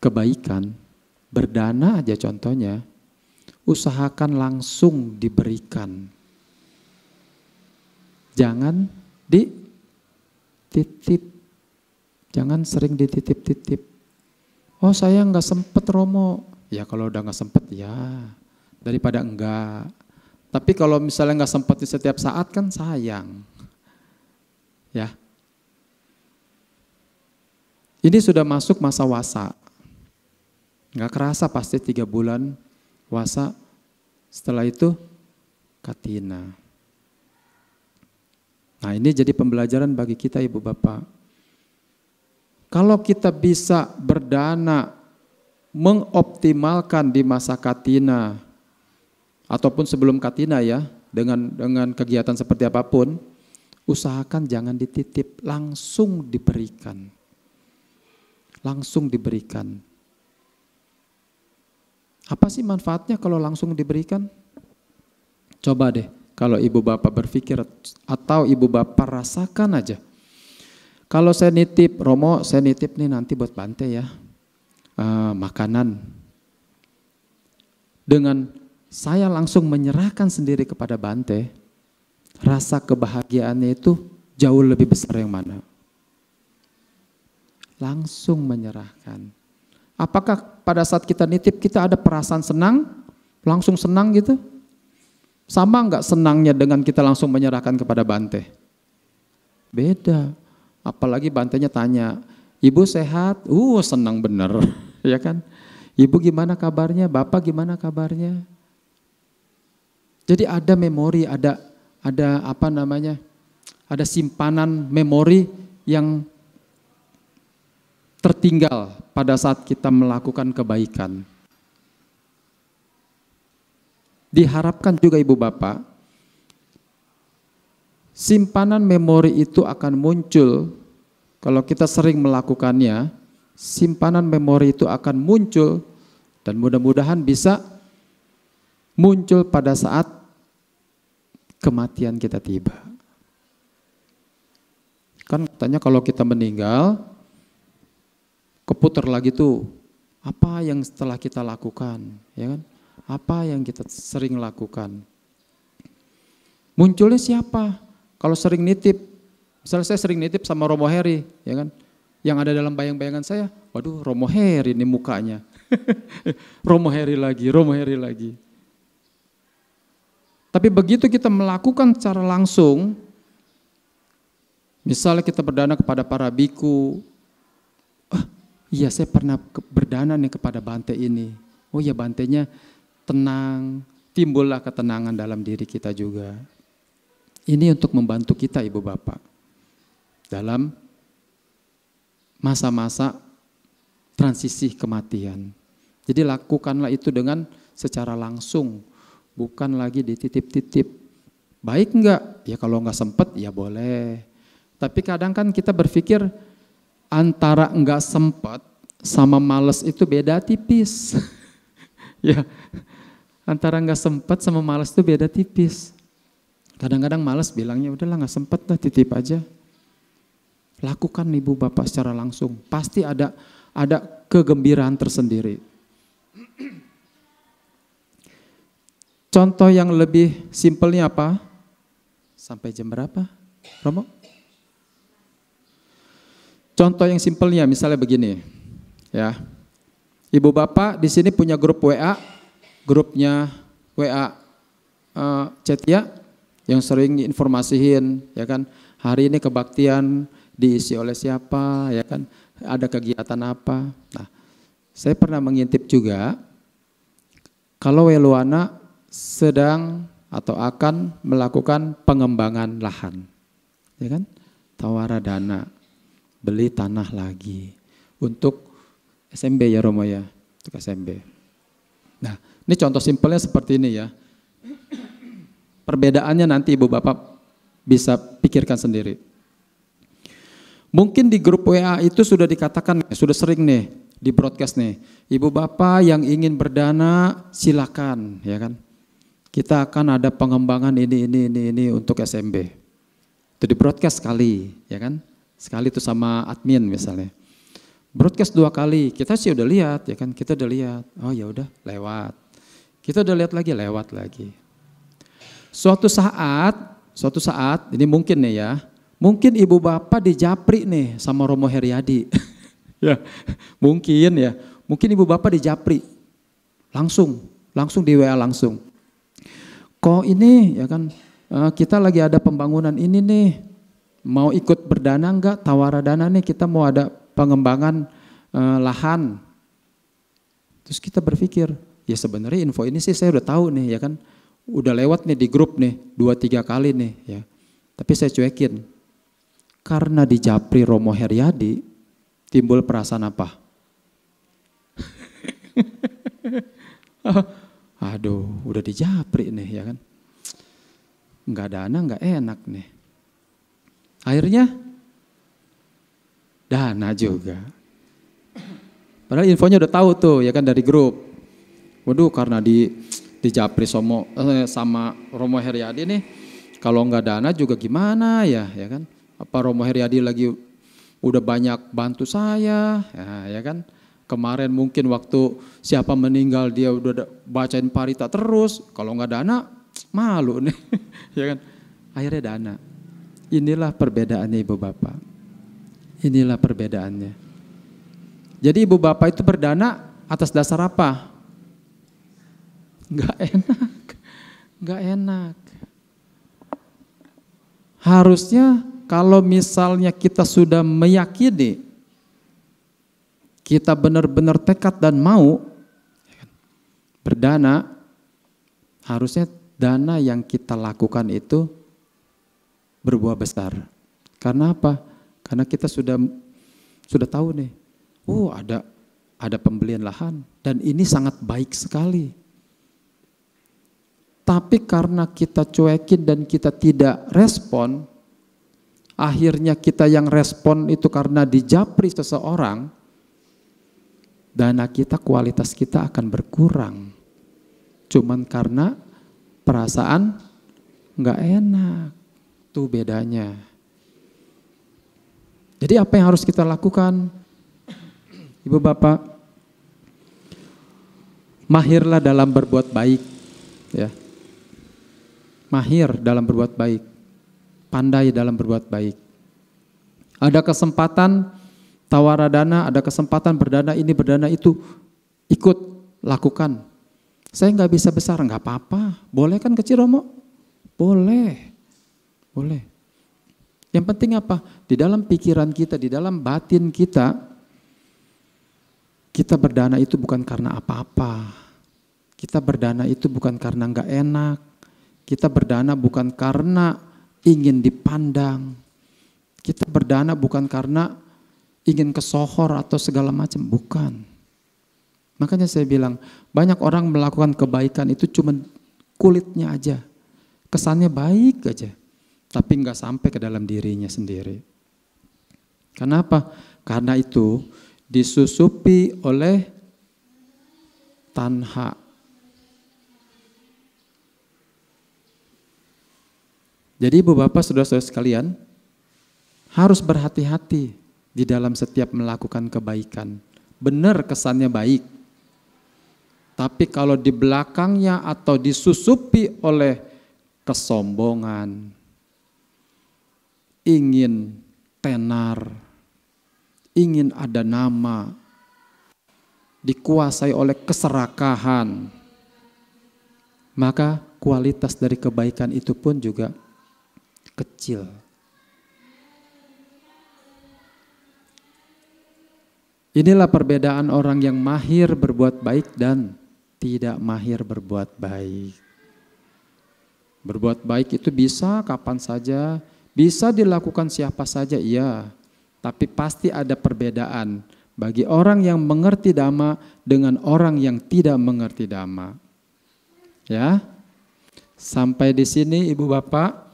kebaikan, berdana aja contohnya, usahakan langsung diberikan. Jangan dititip, jangan sering dititip-titip. Oh saya nggak sempet Romo, ya kalau udah nggak sempet ya daripada enggak. Tapi kalau misalnya nggak sempet di setiap saat kan sayang, ya. Ini sudah masuk masa wasa. Nggak kerasa pasti 3 bulan puasa, setelah itu katina. Nah ini jadi pembelajaran bagi kita Ibu Bapak. Kalau kita bisa berdana, mengoptimalkan di masa katina, ataupun sebelum katina ya, dengan kegiatan seperti apapun, usahakan jangan dititip, langsung diberikan. Langsung diberikan. Apa sih manfaatnya kalau langsung diberikan? Coba deh, kalau ibu bapak berpikir atau ibu bapak rasakan aja. Kalau saya nitip, Romo saya nitip nih nanti buat Bante ya, makanan. Dengan saya langsung menyerahkan sendiri kepada Bante, rasa kebahagiaannya itu jauh lebih besar yang mana? Langsung menyerahkan. Apakah pada saat kita nitip kita ada perasaan senang? Langsung senang gitu? Sama enggak senangnya dengan kita langsung menyerahkan kepada Bante? Beda. Apalagi Bantenya tanya, ibu sehat? Senang bener. Ya kan? Ibu gimana kabarnya? Bapak gimana kabarnya? Jadi ada memori, ada apa namanya? Ada simpanan memori yang tertinggal pada saat kita melakukan kebaikan. Diharapkan juga ibu bapak, simpanan memori itu akan muncul kalau kita sering melakukannya, simpanan memori itu akan muncul dan mudah-mudahan bisa muncul pada saat kematian kita tiba. Kan katanya kalau kita meninggal, keputar lagi tuh, apa yang setelah kita lakukan, ya kan? Apa yang kita sering lakukan? Munculnya siapa? Kalau sering nitip, misalnya saya sering nitip sama Romo Heri, ya kan? Yang ada dalam bayang-bayangan saya, waduh Romo Heri ini mukanya. Romo Heri lagi, Romo Heri lagi. Tapi begitu kita melakukan secara langsung, misalnya kita berdana kepada para biku, iya saya pernah berdana nih kepada Bante ini. Oh ya Bantenya tenang, timbullah ketenangan dalam diri kita juga. Ini untuk membantu kita ibu bapak dalam masa-masa transisi kematian. Jadi lakukanlah itu dengan secara langsung, bukan lagi dititip-titip. Baik enggak? Ya kalau enggak sempat ya boleh. Tapi kadang kan kita berpikir antara enggak sempat sama males itu beda tipis. Ya, antara enggak sempat sama males itu beda tipis. Kadang-kadang males bilangnya udahlah enggak sempat lah titip aja. Lakukan ibu bapak secara langsung. Pasti ada kegembiraan tersendiri. Contoh yang lebih simpelnya apa? Sampai jam berapa, Romo? Contoh yang simpelnya misalnya begini, ya. Ibu bapak di sini punya grup WA, grupnya WA Cetia yang sering informasiin, ya kan. Hari ini kebaktian diisi oleh siapa, ya kan. Ada kegiatan apa. Nah, saya pernah mengintip juga kalau Weluana sedang atau akan melakukan pengembangan lahan, ya kan. Tawara dana, beli tanah lagi untuk SMB ya Romo ya, untuk SMB. Nah, ini contoh simpelnya seperti ini ya. Perbedaannya nanti ibu bapak bisa pikirkan sendiri. Mungkin di grup WA itu sudah dikatakan, sudah sering nih di broadcast nih, ibu bapak yang ingin berdana silakan, ya kan. Kita akan ada pengembangan ini untuk SMB. Itu di broadcast sekali, ya kan. Sekali itu sama admin misalnya. Broadcast 2 kali, kita sih udah lihat, ya kan. Kita udah lihat, oh ya udah lewat. Kita udah lihat lagi, lewat lagi. Suatu saat, ini mungkin nih ya, mungkin ibu bapak di Japri nih sama Romo Heriadi. Ya, mungkin ya. Mungkin ibu bapak di Japri. Langsung di WA langsung. Kok ini ya kan kita lagi ada pembangunan ini nih. Mau ikut berdana enggak? Tawara dana nih kita mau ada pengembangan lahan. Terus kita berpikir, ya sebenarnya info ini sih saya udah tahu nih ya kan. Udah lewat nih di grup nih 2-3 kali nih ya. Tapi saya cuekin. Karena di Japri Romo Heriadi timbul perasaan apa? Aduh, udah di Japri nih ya kan. Enggak dana, enggak enak nih. Akhirnya dana juga. Padahal infonya udah tahu tuh ya kan dari grup. Waduh, karena di Japri sama Romo Heriadi nih, kalau enggak dana juga gimana ya kan? Apa Romo Heriadi lagi udah banyak bantu saya, ya kan? Kemarin mungkin waktu siapa meninggal dia udah bacain parita terus, kalau enggak dana malu nih, ya kan? Akhirnya dana. Inilah perbedaannya Ibu Bapak. Inilah perbedaannya. Jadi ibu bapak itu berdana atas dasar apa? Enggak enak, enggak enak. Harusnya kalau misalnya kita sudah meyakini, kita benar-benar tekad dan mau berdana, harusnya dana yang kita lakukan itu berbuah besar. Karena apa? Karena kita sudah tahu nih. Oh, ada pembelian lahan dan ini sangat baik sekali. Tapi karena kita cuekin dan kita tidak respon, akhirnya kita yang respon itu karena dijapri seseorang, dana kita, kualitas kita akan berkurang. Cuman karena perasaan nggak enak, tuh bedanya. Jadi apa yang harus kita lakukan? Ibu bapak, mahirlah dalam berbuat baik, ya. Mahir dalam berbuat baik, pandai dalam berbuat baik. Ada kesempatan tawaradana, ada kesempatan berdana ini berdana itu, ikut lakukan. Saya nggak bisa besar, nggak apa-apa. Boleh kan kecil Romo? Boleh, boleh. Yang penting apa? Di dalam pikiran kita, di dalam batin kita. Kita berdana itu bukan karena apa-apa. Kita berdana itu bukan karena enggak enak. Kita berdana bukan karena ingin dipandang. Kita berdana bukan karena ingin kesohor atau segala macam, bukan. Makanya saya bilang, banyak orang melakukan kebaikan itu cuma kulitnya aja. Kesannya baik aja, tapi enggak sampai ke dalam dirinya sendiri. Kenapa? Karena itu disusupi oleh tanha. Jadi ibu bapak saudara-saudara sekalian harus berhati-hati di dalam setiap melakukan kebaikan. Benar kesannya baik, tapi kalau di belakangnya atau disusupi oleh kesombongan, ingin tenar, ingin ada nama, dikuasai oleh keserakahan, maka kualitas dari kebaikan itu pun juga kecil. Inilah perbedaan orang yang mahir berbuat baik dan tidak mahir berbuat baik. Berbuat baik itu bisa kapan saja, bisa dilakukan siapa saja, iya. Tapi pasti ada perbedaan bagi orang yang mengerti dhamma dengan orang yang tidak mengerti dhamma. Ya, sampai di sini ibu bapak,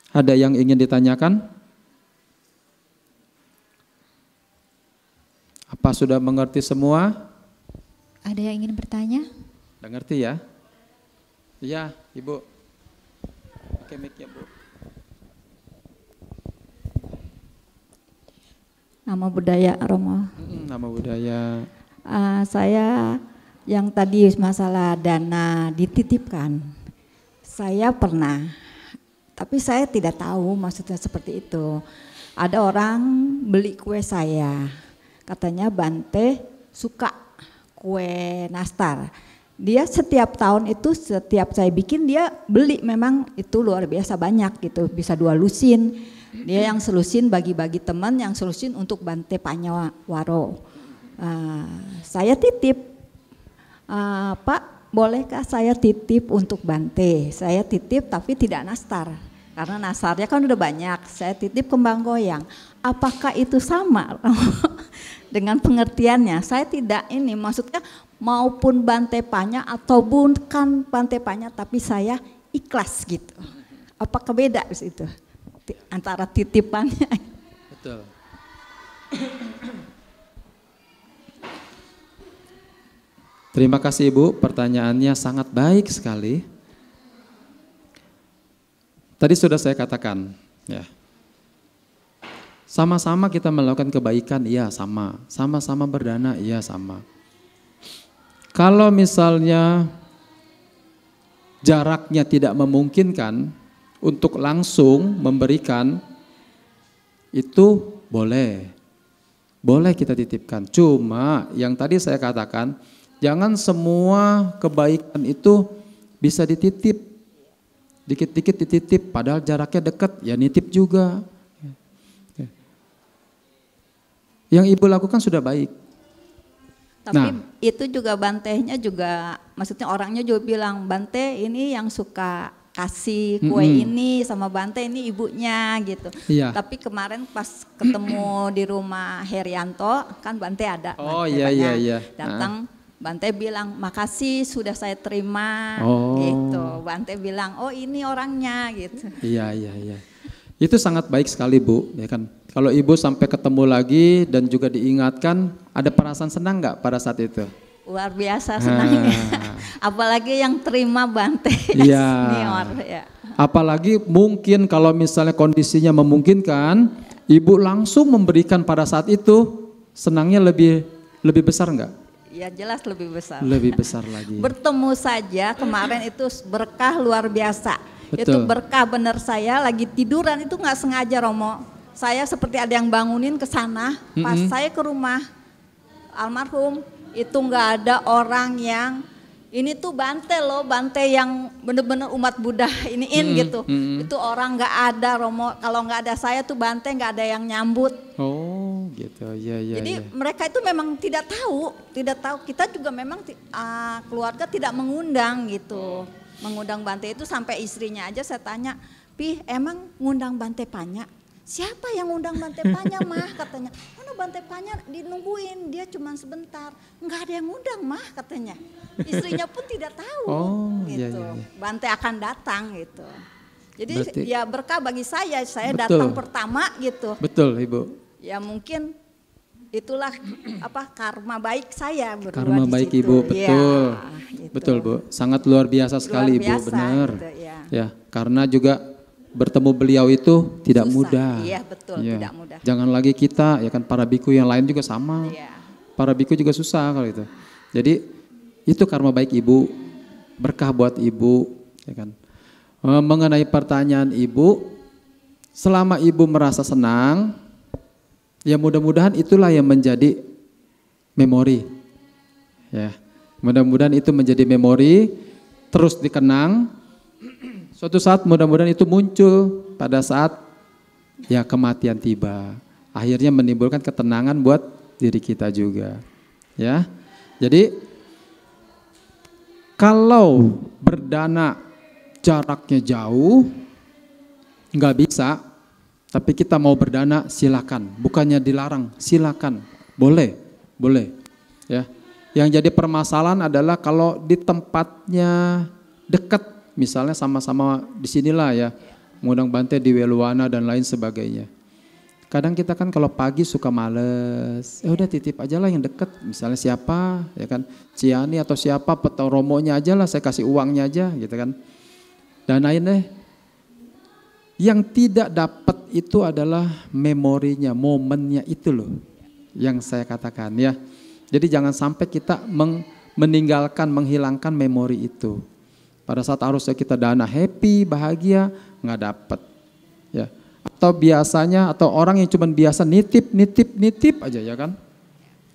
ada yang ingin ditanyakan? Apa sudah mengerti semua? Ada yang ingin bertanya? Udah ngerti ya? Iya, ibu. Oke, mic-nya bu. Nama budaya Romo. Nama budaya. Saya yang tadi masalah dana dititipkan. Saya pernah, tapi saya tidak tahu maksudnya seperti itu. Ada orang beli kue saya, katanya Bante suka kue nastar. Dia setiap tahun itu setiap saya bikin dia beli, memang itu luar biasa banyak gitu, bisa 2 lusin. Dia yang selusin bagi-bagi teman, yang selusin untuk Bante Panyawaro. Saya titip, Pak bolehkah saya titip untuk Bante? Saya titip tapi tidak nastar, karena nastarnya kan udah banyak. Saya titip kembang goyang. Apakah itu sama dengan pengertiannya? Saya tidak ini, maksudnya maupun Bante Panya atau bukan Bante Panya, tapi saya ikhlas gitu. Apakah beda di situ antara titipannya? Betul. Terima kasih Ibu, pertanyaannya sangat baik sekali. Tadi sudah saya katakan, ya. Sama-sama kita melakukan kebaikan, iya sama. Sama-sama berdana, iya sama. Kalau misalnya jaraknya tidak memungkinkan untuk langsung memberikan, itu boleh. Boleh kita titipkan. Cuma yang tadi saya katakan, jangan semua kebaikan itu bisa dititip. Dikit-dikit dititip, padahal jaraknya dekat, ya nitip juga. Yang Ibu lakukan sudah baik. Tapi itu juga Bantenya juga, maksudnya orangnya juga bilang, Bante ini yang suka kasih kue ini sama Bante ini ibunya gitu. Iya. Tapi kemarin pas ketemu di rumah Herianto, kan Bante ada. Oh Bante iya. Datang, Bante bilang makasih sudah saya terima gitu. Bante bilang oh ini orangnya gitu. Iya. Itu sangat baik sekali Bu, ya kan. Kalau Ibu sampai ketemu lagi dan juga diingatkan, ada perasaan senang nggak pada saat itu? Luar biasa senangnya. Apalagi yang terima Bante senior ya. Apalagi mungkin kalau misalnya kondisinya memungkinkan, Ibu langsung memberikan pada saat itu, senangnya lebih besar nggak? Ya jelas lebih besar. Lebih besar lagi. Bertemu saja kemarin itu berkah luar biasa. Betul. Itu berkah benar, saya lagi tiduran itu nggak sengaja Romo. Saya seperti ada yang bangunin ke sana. Pas saya ke rumah almarhum itu nggak ada orang yang ini tuh Bante loh, Bante yang bener-bener umat Buddha iniin gitu. Itu orang nggak ada Romo. Kalau nggak ada saya tuh Bante nggak ada yang nyambut. Oh gitu, ya. Jadi mereka itu memang tidak tahu. Kita juga memang keluarga tidak mengundang gitu. Mengundang Bante itu sampai istrinya aja saya tanya, Pi emang ngundang Bante Panya? Siapa yang ngundang Bante Panya mah katanya. Mana Bante Panya dinungguin, dia cuma sebentar. Enggak ada yang ngundang mah katanya. Istrinya pun tidak tahu gitu. Iya. Bante akan datang gitu. Jadi berarti, ya berkah bagi saya datang pertama gitu. Betul Ibu. Ya mungkin itulah karma baik saya berdua. Karma baik situ. Ibu, betul. Ya, gitu. Betul Bu, sangat luar biasa sekali Ibu, benar. Gitu, ya, karena juga bertemu beliau itu tidak susah. Mudah. Iya betul, ya. Tidak mudah. Jangan lagi kita, ya kan para biku yang lain juga sama. Ya. Para biku juga susah kalau itu. Jadi itu karma baik Ibu, berkah buat Ibu, ya kan. Mengenai pertanyaan Ibu, selama Ibu merasa senang, ya mudah-mudahan itulah yang menjadi memori. Ya, mudah-mudahan itu menjadi memori, terus dikenang. Suatu saat mudah-mudahan itu muncul pada saat ya kematian tiba. Akhirnya menimbulkan ketenangan buat diri kita juga. Ya, jadi kalau berdana jaraknya jauh, nggak bisa. Tapi kita mau berdana silakan, bukannya dilarang, silakan, boleh. Ya, yang jadi permasalahan adalah kalau di tempatnya dekat, misalnya sama-sama di sinilah ya, ngundang Bante di Weluwana dan lain sebagainya. Kadang kita kan kalau pagi suka males, udah titip aja lah yang dekat, misalnya siapa, ya kan, Ciani atau siapa, atau Romonya aja lah, saya kasih uangnya aja, gitu kan, danain deh. Yang tidak dapat itu adalah memorinya, momennya itu loh, yang saya katakan ya. Jadi jangan sampai kita menghilangkan memori itu. Pada saat harusnya kita dana happy, bahagia, nggak dapat. Ya. Atau biasanya, atau orang yang cuma biasa nitip aja ya kan.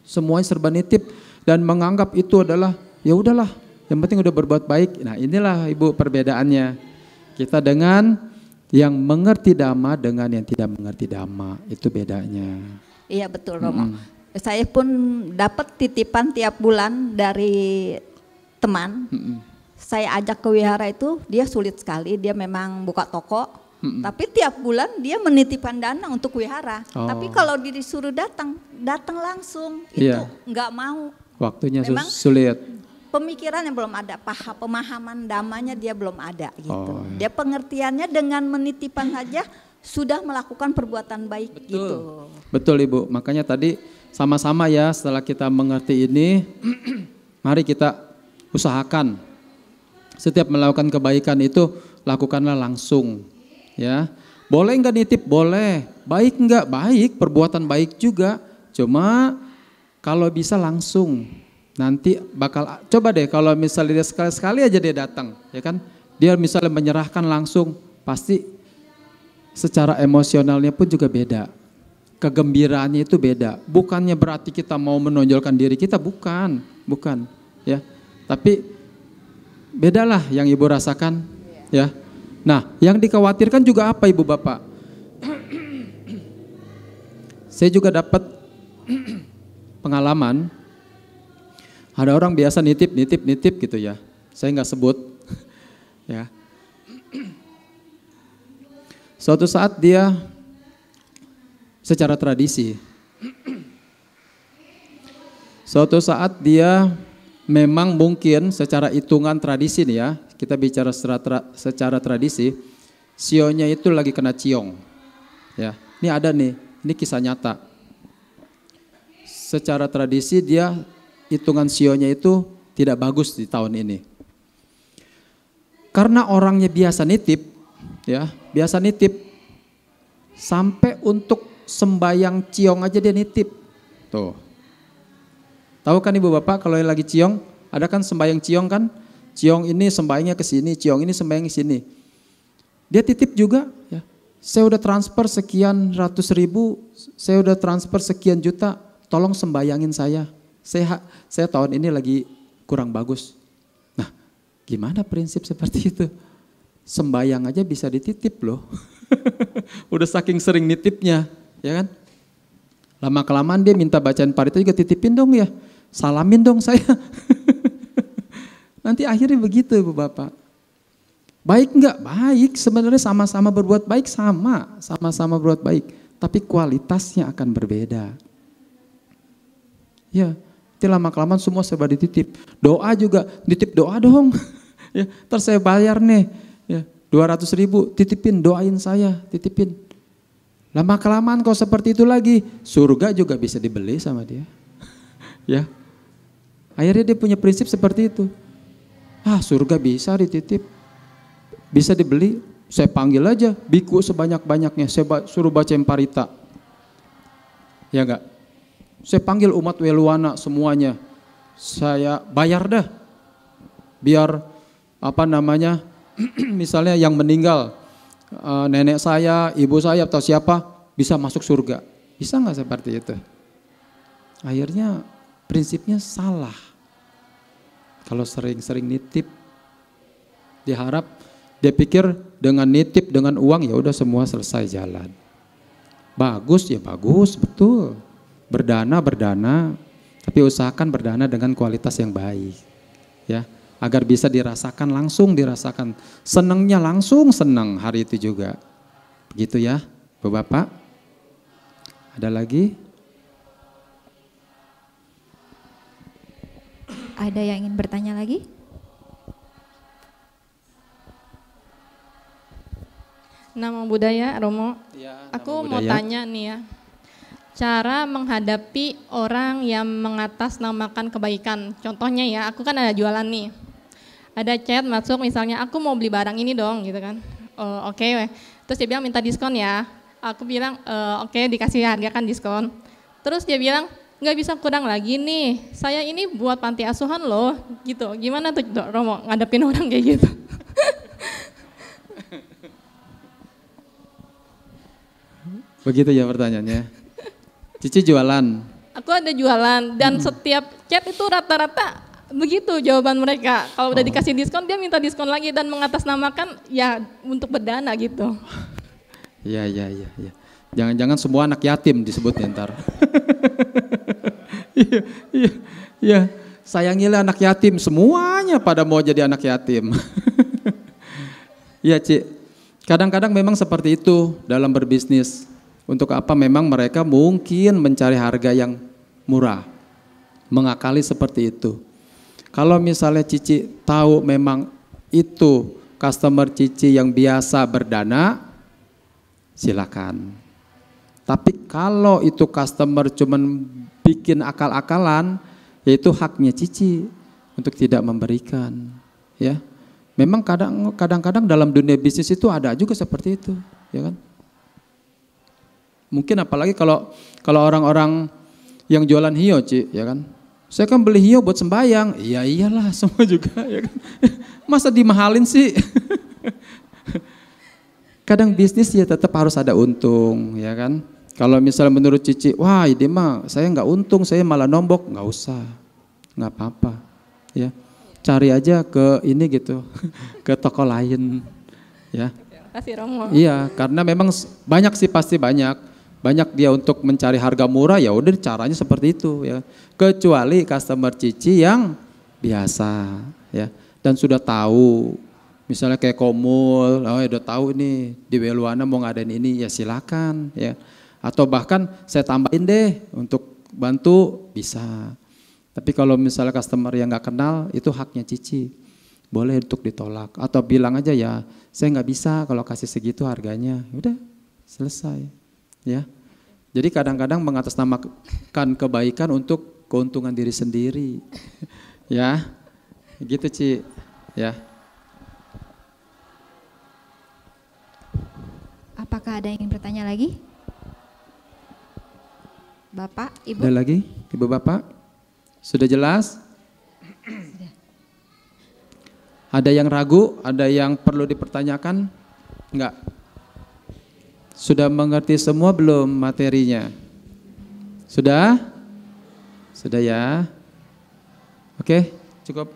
Semuanya serba nitip dan menganggap itu adalah ya udahlah, yang penting udah berbuat baik. Nah inilah Ibu perbedaannya. Kita dengan yang mengerti Dhamma dengan yang tidak mengerti Dhamma, itu bedanya. Iya betul Romo. Saya pun dapat titipan tiap bulan dari teman. Saya ajak ke wihara itu, dia sulit sekali, dia memang buka toko. Tapi tiap bulan dia menitipkan dana untuk wihara. Tapi kalau disuruh datang langsung, itu nggak mau. Waktunya memang sulit. Pemikirannya belum ada, pemahaman damanya dia belum ada gitu. Dia pengertiannya dengan menitipkan saja sudah melakukan perbuatan baik. Betul. Gitu. Betul Ibu, makanya tadi sama-sama ya setelah kita mengerti ini, mari kita usahakan setiap melakukan kebaikan itu lakukanlah langsung ya. Boleh enggak nitip? Boleh. Baik enggak? Baik, perbuatan baik juga. Cuma kalau bisa langsung. Nanti bakal, coba deh kalau misalnya dia sekali-sekali aja dia datang, ya kan? Dia misalnya menyerahkan langsung, pasti secara emosionalnya pun juga beda. Kegembiraannya itu beda. Bukannya berarti kita mau menonjolkan diri kita, bukan, ya. Tapi bedalah yang Ibu rasakan, ya. Nah, yang dikhawatirkan juga apa Ibu Bapak? Saya juga dapat pengalaman. Ada orang biasa nitip gitu ya. Saya nggak sebut, ya. Suatu saat dia secara tradisi, suatu saat dia memang mungkin secara hitungan tradisi nih ya, kita bicara secara tradisi, sionya itu lagi kena ciong, ya. Ini ada nih, ini kisah nyata. Secara tradisi dia hitungan sionya itu tidak bagus di tahun ini. Karena orangnya biasa nitip, ya, biasa nitip. Sampai untuk sembayang ciong aja dia nitip. Tuh. Tahu kan Ibu Bapak kalau lagi ciong, ada kan sembayang ciong kan? Ciong ini sembayangnya ke sini, ciong ini sembayang ke sini. Dia titip juga, ya. Saya udah transfer sekian ratus ribu, saya udah transfer sekian juta, tolong sembayangin saya. Saya tahun ini lagi kurang bagus. Nah, gimana prinsip seperti itu? Sembayang aja bisa dititip loh. Udah saking sering nitipnya, ya kan? Lama-kelamaan dia minta bacaan parita juga, titipin dong ya. Salamin dong saya. Nanti akhirnya begitu Ibu Bapak. Baik enggak? Baik, sebenarnya sama-sama berbuat baik, sama-sama berbuat baik. Tapi kualitasnya akan berbeda. Ya. Lama-kelamaan semua serba dititip. Doa juga, titip doa dong. Ya, terus saya bayar nih, ya, 200 ribu, titipin, doain saya, titipin. Lama-kelamaan kalau seperti itu lagi, surga juga bisa dibeli sama dia. Ya, akhirnya dia punya prinsip seperti itu. Surga bisa dititip, bisa dibeli. Saya panggil aja biku sebanyak-banyaknya, saya suruh baca parita. Ya enggak? Saya panggil umat Weluwana semuanya, saya bayar dah, biar misalnya yang meninggal, nenek saya, ibu saya atau siapa bisa masuk surga. Bisa nggak seperti itu? Akhirnya prinsipnya salah. Kalau sering-sering nitip, diharap dia pikir dengan nitip dengan uang ya udah semua selesai jalan. Bagus ya bagus, betul. Berdana, tapi usahakan berdana dengan kualitas yang baik, ya, agar bisa dirasakan senangnya langsung senang hari itu juga, begitu ya, Bapak. Ada lagi? Ada yang ingin bertanya lagi? Nama budaya Romo, Ya, aku mau tanya nih ya. Cara menghadapi orang yang mengatasnamakan kebaikan. Contohnya ya, aku kan ada jualan nih. Ada chat masuk misalnya, aku mau beli barang ini dong gitu kan. Oke. Terus dia bilang minta diskon ya. Aku bilang oke, dikasih harga kan diskon. Terus dia bilang nggak bisa kurang lagi nih. Saya ini buat panti asuhan loh gitu. Gimana tuh Romo ngadepin orang kayak gitu? Begitu ya pertanyaannya. Cici jualan. Aku ada jualan dan setiap chat itu rata-rata begitu jawaban mereka. Kalau udah dikasih diskon dia minta diskon lagi dan mengatasnamakan ya untuk berdana gitu. Iya. Jangan-jangan semua anak yatim disebutnya ntar. Iya, iya, iya. Sayangilah anak yatim, semuanya pada mau jadi anak yatim. Iya, Ci. Kadang-kadang memang seperti itu dalam berbisnis. Untuk apa memang mereka mungkin mencari harga yang murah. Mengakali seperti itu. Kalau misalnya Cici tahu memang itu customer Cici yang biasa berdana, silakan. Tapi kalau itu customer cuman bikin akal-akalan, yaitu haknya Cici untuk tidak memberikan, ya. Memang kadang-kadang dalam dunia bisnis itu ada juga seperti itu, ya kan? Mungkin apalagi kalau orang-orang yang jualan hio, Ci, ya kan? Saya kan beli hio buat sembayang. Iya iyalah, semua juga, ya kan? Masa dimahalin sih? Kadang bisnis ya tetap harus ada untung, ya kan? Kalau misalnya menurut Cici, wah ini mah saya nggak untung, saya malah nombok, nggak usah, nggak apa-apa, ya. Cari aja ke ini gitu, ke toko lain, ya. Kasih Romo. Iya, karena memang banyak sih, pasti banyak dia untuk mencari harga murah, ya udah caranya seperti itu, ya. Kecuali customer Cici yang biasa, ya, dan sudah tahu, misalnya kayak Komul, oh udah tahu nih di Weluana mau ngadain ini, ya silakan, ya. Atau bahkan saya tambahin deh untuk bantu, bisa. Tapi kalau misalnya customer yang nggak kenal, itu haknya Cici, boleh untuk ditolak. Atau bilang aja ya, saya nggak bisa kalau kasih segitu harganya, udah selesai, ya. Jadi kadang-kadang mengatasnamakan kebaikan untuk keuntungan diri sendiri, ya, gitu Ci, ya. Apakah ada yang ingin bertanya lagi? Bapak, Ibu? Ada lagi, Ibu Bapak? Sudah jelas? Sudah. Ada yang ragu? Ada yang perlu dipertanyakan? Enggak? Sudah mengerti semua belum materinya? Sudah? Sudah ya? Oke, cukup.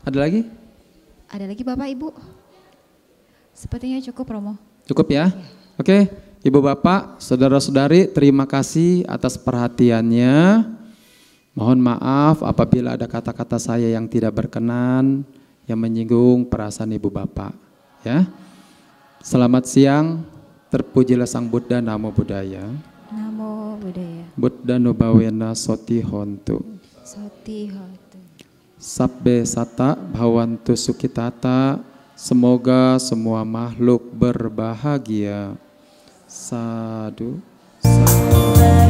Ada lagi? Ada lagi Bapak, Ibu? Sepertinya cukup, Romo. Cukup ya? Oke, Ibu Bapak, saudara-saudari, terima kasih atas perhatiannya. Mohon maaf apabila ada kata-kata saya yang tidak berkenan, yang menyinggung perasaan Ibu Bapak. Ya, selamat siang, terpujilah Sang Buddha, Namo Buddhaya. Namo Buddhaya. Buddha nubawena soti hontu. Soti hontu. Sabbe sata bhawantu sukitata. Semoga semua makhluk berbahagia. Sadu. Sadu.